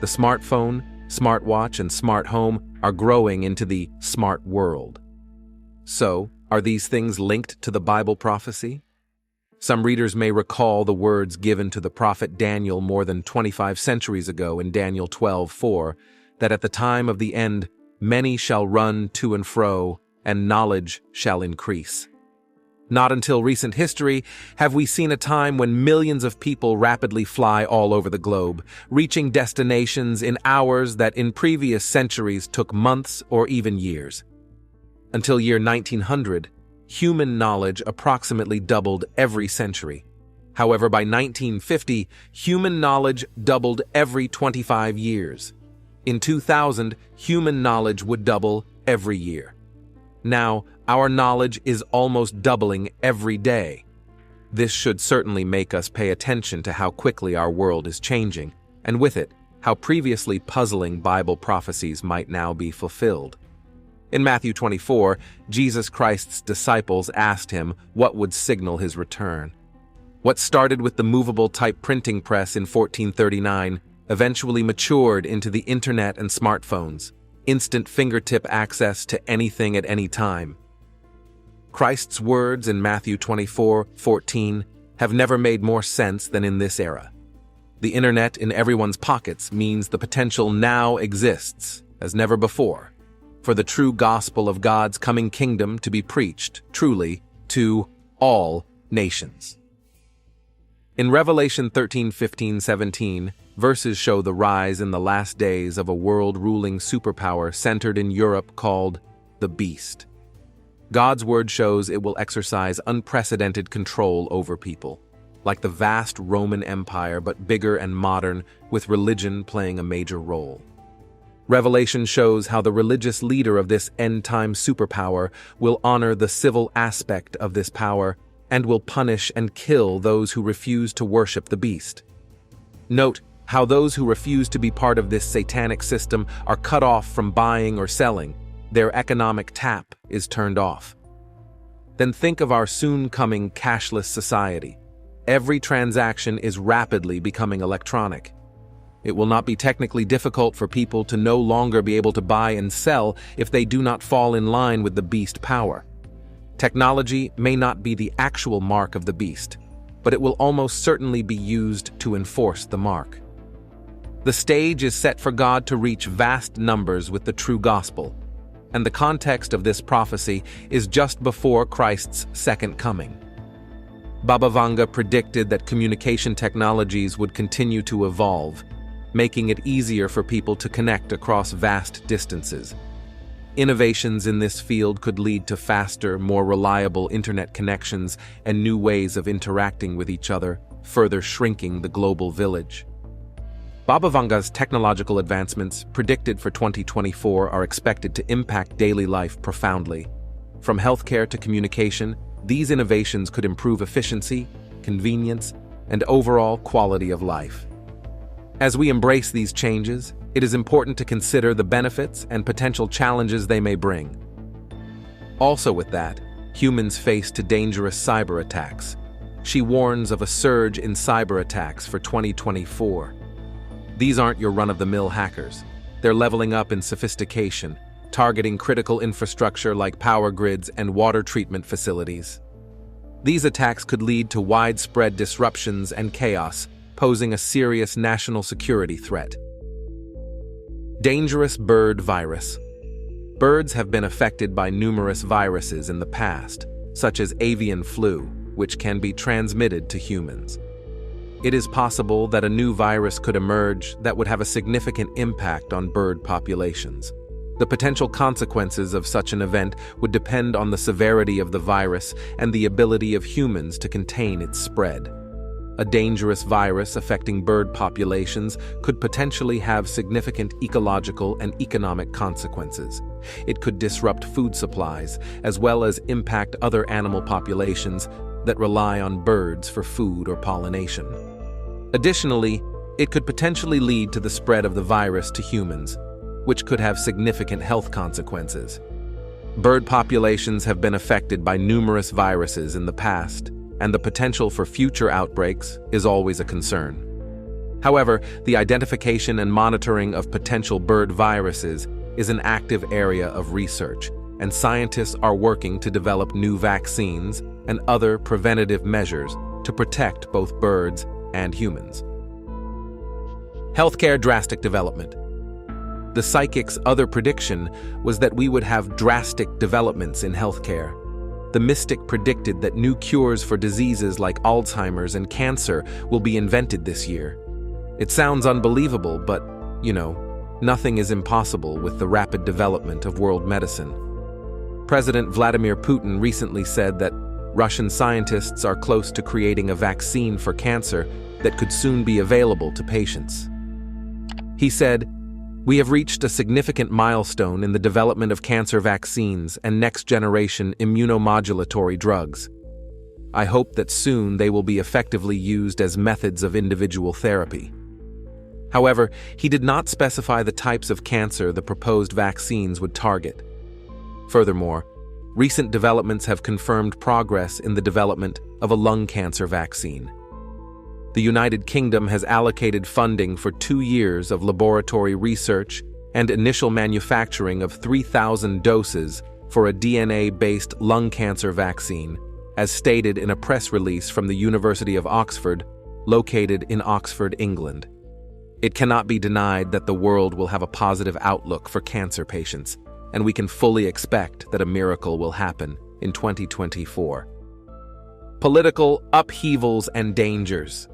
The smartphone, smartwatch, and smart home are growing into the smart world. So, are these things linked to the Bible prophecy? Some readers may recall the words given to the prophet Daniel more than 25 centuries ago in Daniel 12:4, that at the time of the end, many shall run to and fro, and knowledge shall increase. Not until recent history have we seen a time when millions of people rapidly fly all over the globe, reaching destinations in hours that in previous centuries took months or even years. Until year 1900, human knowledge approximately doubled every century. However, by 1950, human knowledge doubled every 25 years. In 2000, human knowledge would double every year. Now, our knowledge is almost doubling every day. This should certainly make us pay attention to how quickly our world is changing, and with it, how previously puzzling Bible prophecies might now be fulfilled. In Matthew 24, Jesus Christ's disciples asked him what would signal his return. What started with the movable type printing press in 1439 eventually matured into the internet and smartphones, instant fingertip access to anything at any time. Christ's words in Matthew 24:14 have never made more sense than in this era. The internet in everyone's pockets means the potential now exists, as never before, for the true gospel of God's coming kingdom to be preached, truly, to all nations. In Revelation 13:15-17, verses show the rise in the last days of a world-ruling superpower centered in Europe called the Beast. God's word shows it will exercise unprecedented control over people, like the vast Roman Empire but bigger and modern, with religion playing a major role. Revelation shows how the religious leader of this end-time superpower will honor the civil aspect of this power and will punish and kill those who refuse to worship the beast. Note how those who refuse to be part of this satanic system are cut off from buying or selling. Their economic tap is turned off. Then think of our soon-coming cashless society. Every transaction is rapidly becoming electronic. It will not be technically difficult for people to no longer be able to buy and sell if they do not fall in line with the beast power. Technology may not be the actual mark of the beast, but it will almost certainly be used to enforce the mark. The stage is set for God to reach vast numbers with the true gospel, and the context of this prophecy is just before Christ's second coming. Baba Vanga predicted that communication technologies would continue to evolve, making it easier for people to connect across vast distances. Innovations in this field could lead to faster, more reliable internet connections and new ways of interacting with each other, further shrinking the global village. Baba Vanga's technological advancements, predicted for 2024, are expected to impact daily life profoundly. From healthcare to communication, these innovations could improve efficiency, convenience, and overall quality of life. As we embrace these changes, it is important to consider the benefits and potential challenges they may bring. Also with that, humans face dangerous cyber attacks. She warns of a surge in cyber attacks for 2024. These aren't your run-of-the-mill hackers. They're leveling up in sophistication, targeting critical infrastructure like power grids and water treatment facilities. These attacks could lead to widespread disruptions and chaos, posing a serious national security threat. Dangerous bird virus. Birds have been affected by numerous viruses in the past, such as avian flu, which can be transmitted to humans. It is possible that a new virus could emerge that would have a significant impact on bird populations. The potential consequences of such an event would depend on the severity of the virus and the ability of humans to contain its spread. A dangerous virus affecting bird populations could potentially have significant ecological and economic consequences. It could disrupt food supplies, as well as impact other animal populations that rely on birds for food or pollination. Additionally, it could potentially lead to the spread of the virus to humans, which could have significant health consequences. Bird populations have been affected by numerous viruses in the past, and the potential for future outbreaks is always a concern. However, the identification and monitoring of potential bird viruses is an active area of research, and scientists are working to develop new vaccines and other preventative measures to protect both birds and humans. Healthcare drastic development. The psychic's other prediction was that we would have drastic developments in healthcare. The mystic predicted that new cures for diseases like Alzheimer's and cancer will be invented this year. It sounds unbelievable, but, nothing is impossible with the rapid development of world medicine. President Vladimir Putin recently said that Russian scientists are close to creating a vaccine for cancer that could soon be available to patients. He said, We have reached a significant milestone in the development of cancer vaccines and next-generation immunomodulatory drugs. I hope that soon they will be effectively used as methods of individual therapy. However, he did not specify the types of cancer the proposed vaccines would target. Furthermore, recent developments have confirmed progress in the development of a lung cancer vaccine. The United Kingdom has allocated funding for 2 years of laboratory research and initial manufacturing of 3,000 doses for a DNA-based lung cancer vaccine, as stated in a press release from the University of Oxford, located in Oxford, England. It cannot be denied that the world will have a positive outlook for cancer patients, and we can fully expect that a miracle will happen in 2024. Political upheavals and dangers.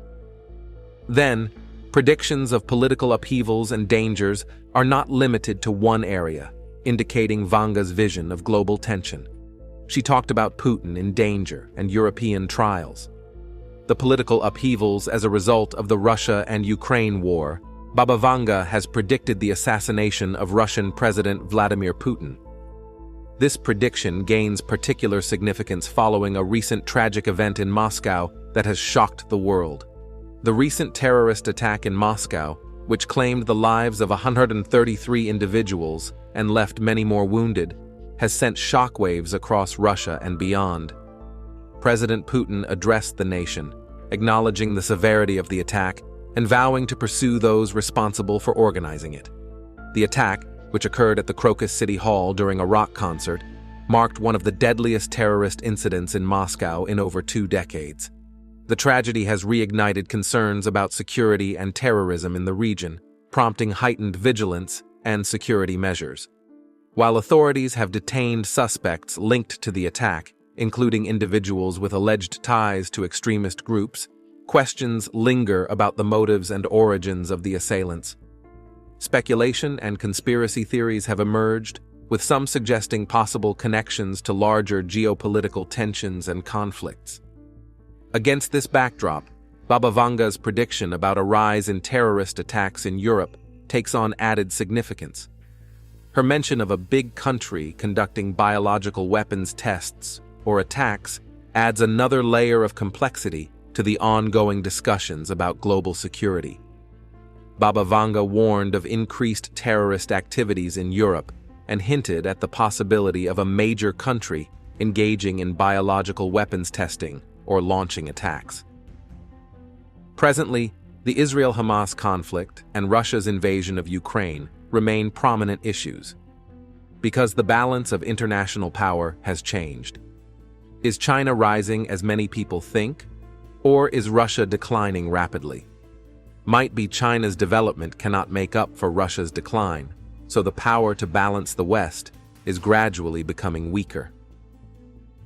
Then, predictions of political upheavals and dangers are not limited to one area, indicating Vanga's vision of global tension. She talked about Putin in danger and European trials. The political upheavals as a result of the Russia and Ukraine war. Baba Vanga has predicted the assassination of Russian President Vladimir Putin. This prediction gains particular significance following a recent tragic event in Moscow that has shocked the world. The recent terrorist attack in Moscow, which claimed the lives of 133 individuals and left many more wounded, has sent shockwaves across Russia and beyond. President Putin addressed the nation, acknowledging the severity of the attack and vowing to pursue those responsible for organizing it. The attack, which occurred at the Crocus City Hall during a rock concert, marked one of the deadliest terrorist incidents in Moscow in over 2 decades. The tragedy has reignited concerns about security and terrorism in the region, prompting heightened vigilance and security measures. While authorities have detained suspects linked to the attack, including individuals with alleged ties to extremist groups, questions linger about the motives and origins of the assailants. Speculation and conspiracy theories have emerged, with some suggesting possible connections to larger geopolitical tensions and conflicts. Against this backdrop, Baba Vanga's prediction about a rise in terrorist attacks in Europe takes on added significance. Her mention of a big country conducting biological weapons tests or attacks adds another layer of complexity to the ongoing discussions about global security. Baba Vanga warned of increased terrorist activities in Europe and hinted at the possibility of a major country engaging in biological weapons testing or launching attacks. Presently, the Israel-Hamas conflict and Russia's invasion of Ukraine remain prominent issues, because the balance of international power has changed. Is China rising as many people think, or is Russia declining rapidly? Might be China's development cannot make up for Russia's decline, so the power to balance the West is gradually becoming weaker.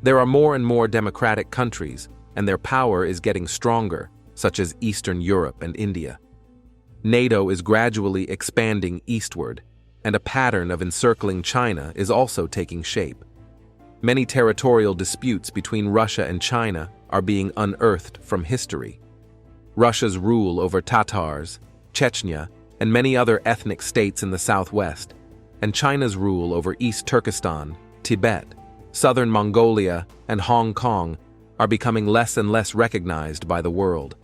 There are more and more democratic countries, and their power is getting stronger, such as Eastern Europe and India. NATO is gradually expanding eastward, and a pattern of encircling China is also taking shape. Many territorial disputes between Russia and China are being unearthed from history. Russia's rule over Tatars, Chechnya, and many other ethnic states in the southwest, and China's rule over East Turkestan, Tibet, southern Mongolia, and Hong Kong are becoming less and less recognized by the world.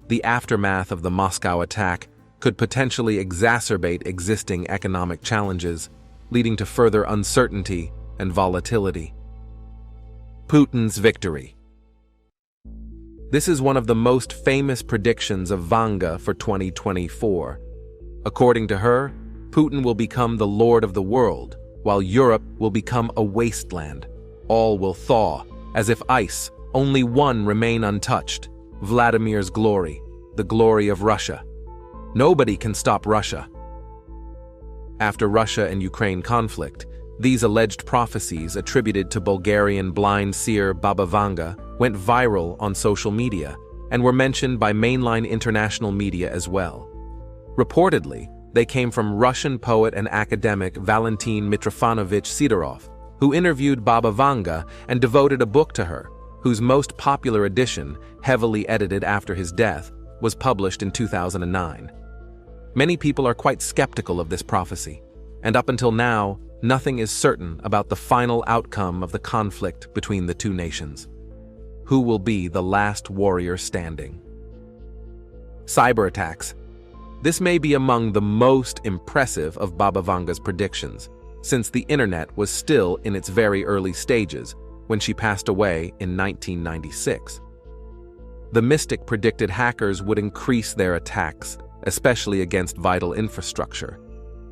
The aftermath of the Moscow attack could potentially exacerbate existing economic challenges, leading to further uncertainty and volatility. Putin's victory. This is one of the most famous predictions of Vanga for 2024. According to her, Putin will become the lord of the world, while Europe will become a wasteland. All will thaw, as if ice, only one remain untouched: Vladimir's glory, the glory of Russia. Nobody can stop Russia. After Russia and Ukraine conflict, these alleged prophecies attributed to Bulgarian blind seer Baba Vanga went viral on social media and were mentioned by mainline international media as well. Reportedly, they came from Russian poet and academic Valentin Mitrofanovich Sidorov, who interviewed Baba Vanga and devoted a book to her, whose most popular edition, heavily edited after his death, was published in 2009. Many people are quite skeptical of this prophecy, and up until now, nothing is certain about the final outcome of the conflict between the two nations. Who will be the last warrior standing? Cyber attacks. This may be among the most impressive of Baba Vanga's predictions, since the internet was still in its very early stages when she passed away in 1996. The mystic predicted hackers would increase their attacks, especially against vital infrastructure,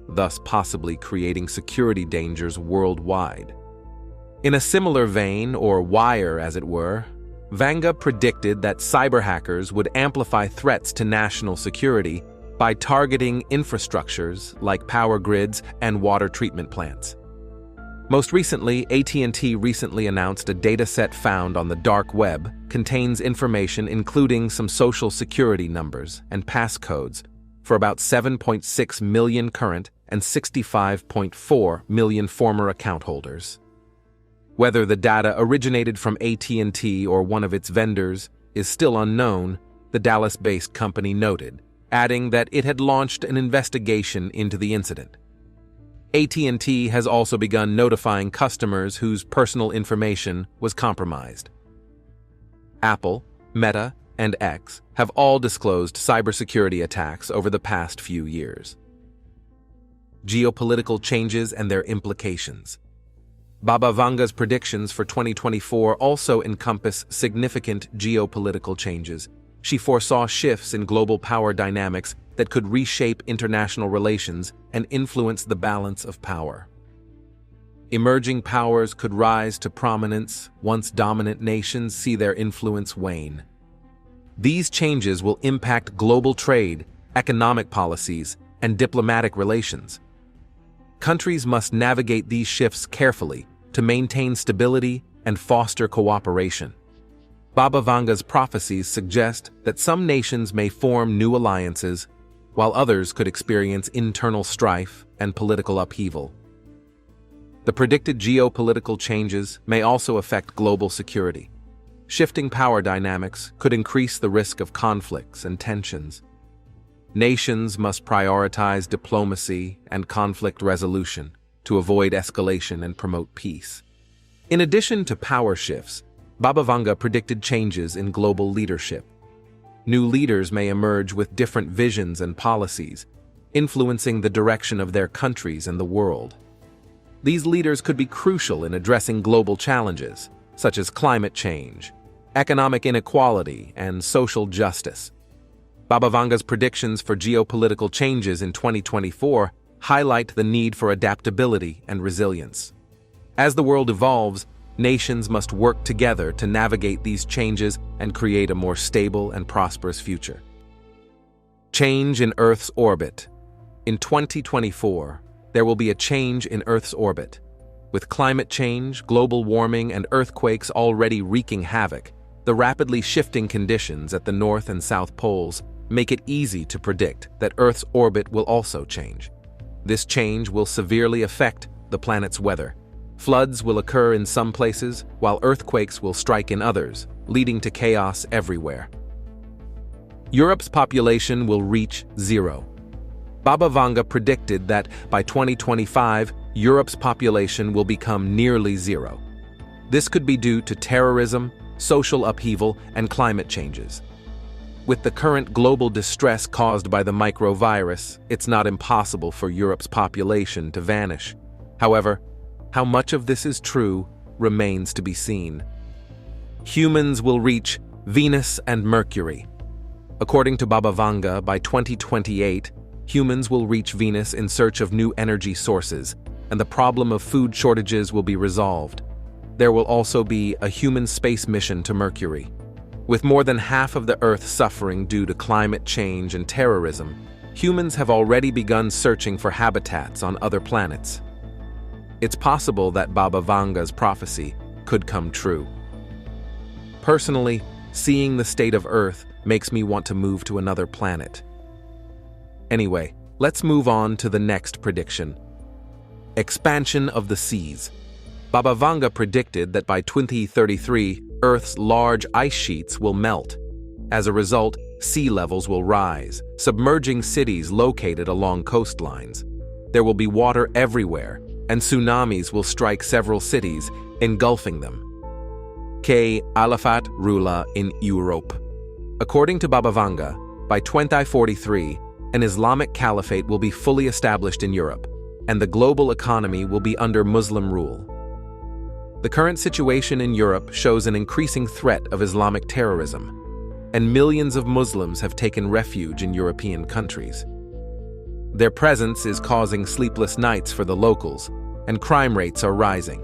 thus possibly creating security dangers worldwide. In a similar vein, or wire as it were, Vanga predicted that cyber hackers would amplify threats to national security by targeting infrastructures like power grids and water treatment plants. Most recently, AT&T recently announced a dataset found on the dark web contains information including some social security numbers and passcodes for about 7.6 million current and 65.4 million former account holders. Whether the data originated from AT&T or one of its vendors is still unknown, the Dallas-based company noted, adding that it had launched an investigation into the incident. AT&T has also begun notifying customers whose personal information was compromised. Apple, Meta, and X have all disclosed cybersecurity attacks over the past few years. Geopolitical changes and their implications. Baba Vanga's predictions for 2024 also encompass significant geopolitical changes. She foresaw shifts in global power dynamics that could reshape international relations and influence the balance of power. Emerging powers could rise to prominence once dominant nations see their influence wane. These changes will impact global trade, economic policies, and diplomatic relations. Countries must navigate these shifts carefully to maintain stability and foster cooperation. Baba Vanga's prophecies suggest that some nations may form new alliances, while others could experience internal strife and political upheaval. The predicted geopolitical changes may also affect global security. Shifting power dynamics could increase the risk of conflicts and tensions. Nations must prioritize diplomacy and conflict resolution to avoid escalation and promote peace. In addition to power shifts, Baba Vanga predicted changes in global leadership. New leaders may emerge with different visions and policies, influencing the direction of their countries and the world. These leaders could be crucial in addressing global challenges, such as climate change, economic inequality, and social justice. Baba Vanga's predictions for geopolitical changes in 2024 highlight the need for adaptability and resilience. As the world evolves, nations must work together to navigate these changes and create a more stable and prosperous future. Change in Earth's orbit. In 2024, there will be a change in Earth's orbit. With climate change, global warming, and earthquakes already wreaking havoc, the rapidly shifting conditions at the North and South Poles make it easy to predict that Earth's orbit will also change. This change will severely affect the planet's weather. Floods will occur in some places, while earthquakes will strike in others, leading to chaos everywhere. Europe's population will reach zero. Baba Vanga predicted that by 2025, Europe's population will become nearly zero. This could be due to terrorism, social upheaval, and climate changes. With the current global distress caused by the microvirus, it's not impossible for Europe's population to vanish. However, how much of this is true remains to be seen. Humans will reach Venus and Mercury. According to Baba Vanga, by 2028, humans will reach Venus in search of new energy sources, and the problem of food shortages will be resolved. There will also be a human space mission to Mercury. With more than half of the Earth suffering due to climate change and terrorism, humans have already begun searching for habitats on other planets. It's possible that Baba Vanga's prophecy could come true. Personally, seeing the state of Earth makes me want to move to another planet. Anyway, let's move on to the next prediction. Expansion of the seas. Baba Vanga predicted that by 2033, Earth's large ice sheets will melt. As a result, sea levels will rise, submerging cities located along coastlines. There will be water everywhere, and tsunamis will strike several cities, engulfing them. Alafat Rula in Europe. According to Baba Vanga, by 2043, an Islamic caliphate will be fully established in Europe, and the global economy will be under Muslim rule. The current situation in Europe shows an increasing threat of Islamic terrorism, and millions of Muslims have taken refuge in European countries. Their presence is causing sleepless nights for the locals, and crime rates are rising.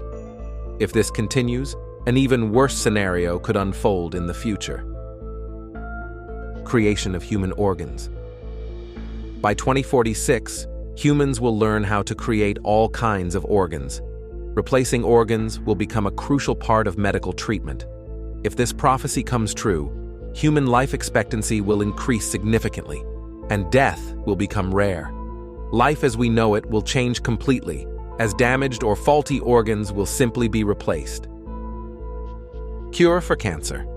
If this continues, an even worse scenario could unfold in the future. Creation of human organs. By 2046, humans will learn how to create all kinds of organs. Replacing organs will become a crucial part of medical treatment. If this prophecy comes true, human life expectancy will increase significantly, and death will become rare. Life as we know it will change completely, as damaged or faulty organs will simply be replaced. Cure for cancer.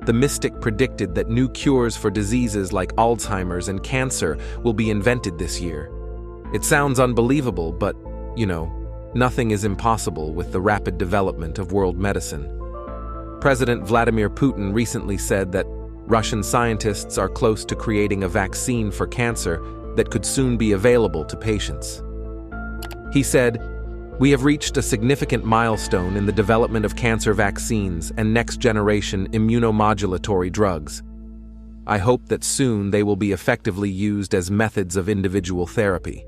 The mystic predicted that new cures for diseases like Alzheimer's and cancer will be invented this year. It sounds unbelievable, but, nothing is impossible with the rapid development of world medicine. President Vladimir Putin recently said that Russian scientists are close to creating a vaccine for cancer that could soon be available to patients. He said, "We have reached a significant milestone in the development of cancer vaccines and next-generation immunomodulatory drugs. I hope that soon they will be effectively used as methods of individual therapy."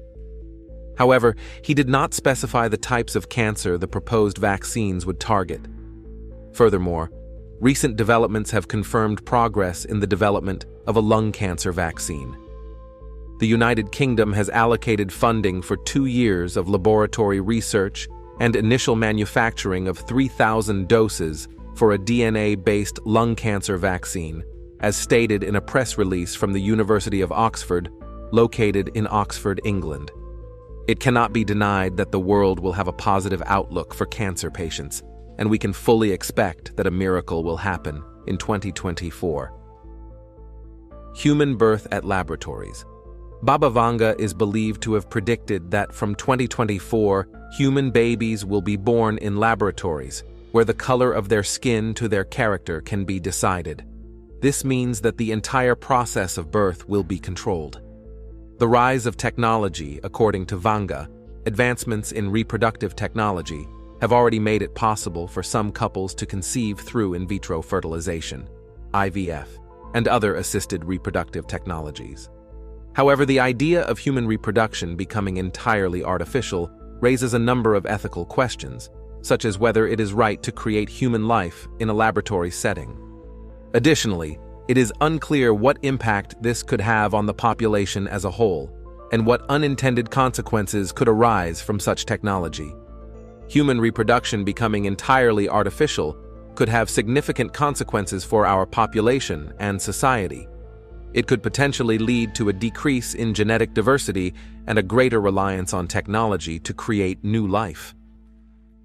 However, he did not specify the types of cancer the proposed vaccines would target. Furthermore, recent developments have confirmed progress in the development of a lung cancer vaccine. The United Kingdom has allocated funding for 2 years of laboratory research and initial manufacturing of 3,000 doses for a DNA-based lung cancer vaccine, as stated in a press release from the University of Oxford, located in Oxford, England. It cannot be denied that the world will have a positive outlook for cancer patients, and we can fully expect that a miracle will happen in 2024. Human birth at laboratories. Baba Vanga is believed to have predicted that from 2024, human babies will be born in laboratories, where the color of their skin to their character can be decided. This means that the entire process of birth will be controlled. The rise of technology, according to Vanga, advancements in reproductive technology, have already made it possible for some couples to conceive through in vitro fertilization, IVF, and other assisted reproductive technologies. However, the idea of human reproduction becoming entirely artificial raises a number of ethical questions, such as whether it is right to create human life in a laboratory setting. Additionally, it is unclear what impact this could have on the population as a whole, and what unintended consequences could arise from such technology. Human reproduction becoming entirely artificial could have significant consequences for our population and society. It could potentially lead to a decrease in genetic diversity and a greater reliance on technology to create new life.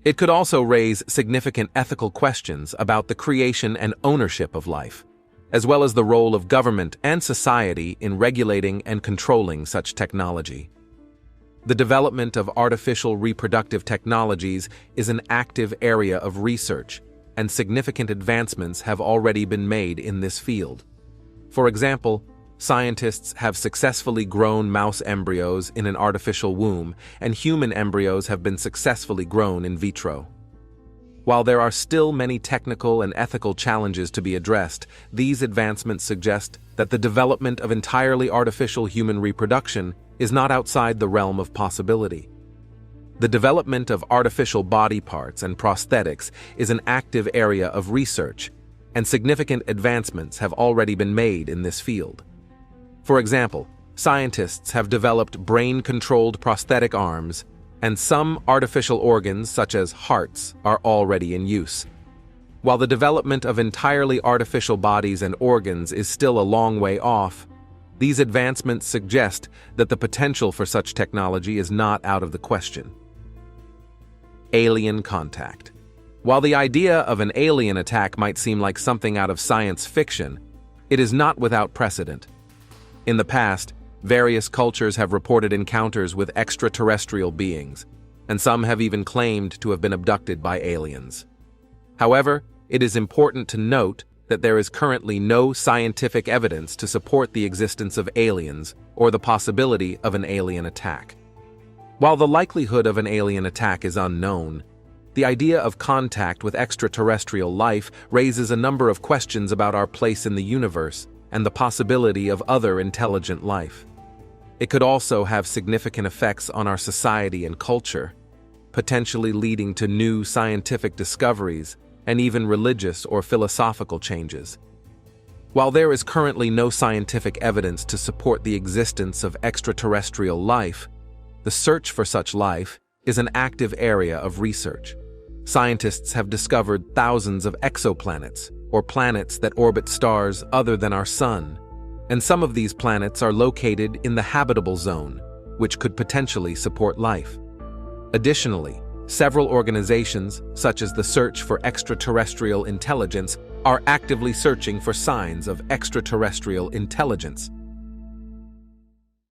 It could also raise significant ethical questions about the creation and ownership of life, as well as the role of government and society in regulating and controlling such technology. The development of artificial reproductive technologies is an active area of research, and significant advancements have already been made in this field. For example, scientists have successfully grown mouse embryos in an artificial womb, and human embryos have been successfully grown in vitro. While there are still many technical and ethical challenges to be addressed, these advancements suggest that the development of entirely artificial human reproduction is not outside the realm of possibility. The development of artificial body parts and prosthetics is an active area of research, and significant advancements have already been made in this field. For example, scientists have developed brain-controlled prosthetic arms, and some artificial organs, such as hearts, are already in use. While the development of entirely artificial bodies and organs is still a long way off, these advancements suggest that the potential for such technology is not out of the question. Alien contact. While the idea of an alien attack might seem like something out of science fiction, It is not without precedent. In the past, various cultures have reported encounters with extraterrestrial beings, and some have even claimed to have been abducted by aliens. However, it is important to note that there is currently no scientific evidence to support the existence of aliens or the possibility of an alien attack. While the likelihood of an alien attack is unknown, the idea of contact with extraterrestrial life raises a number of questions about our place in the universe and the possibility of other intelligent life. It could also have significant effects on our society and culture, potentially leading to new scientific discoveries and even religious or philosophical changes. While there is currently no scientific evidence to support the existence of extraterrestrial life, the search for such life is an active area of research. Scientists have discovered thousands of exoplanets, or planets that orbit stars other than our Sun, and some of these planets are located in the habitable zone, which could potentially support life. Additionally, several organizations, such as the Search for Extraterrestrial Intelligence, are actively searching for signs of extraterrestrial intelligence.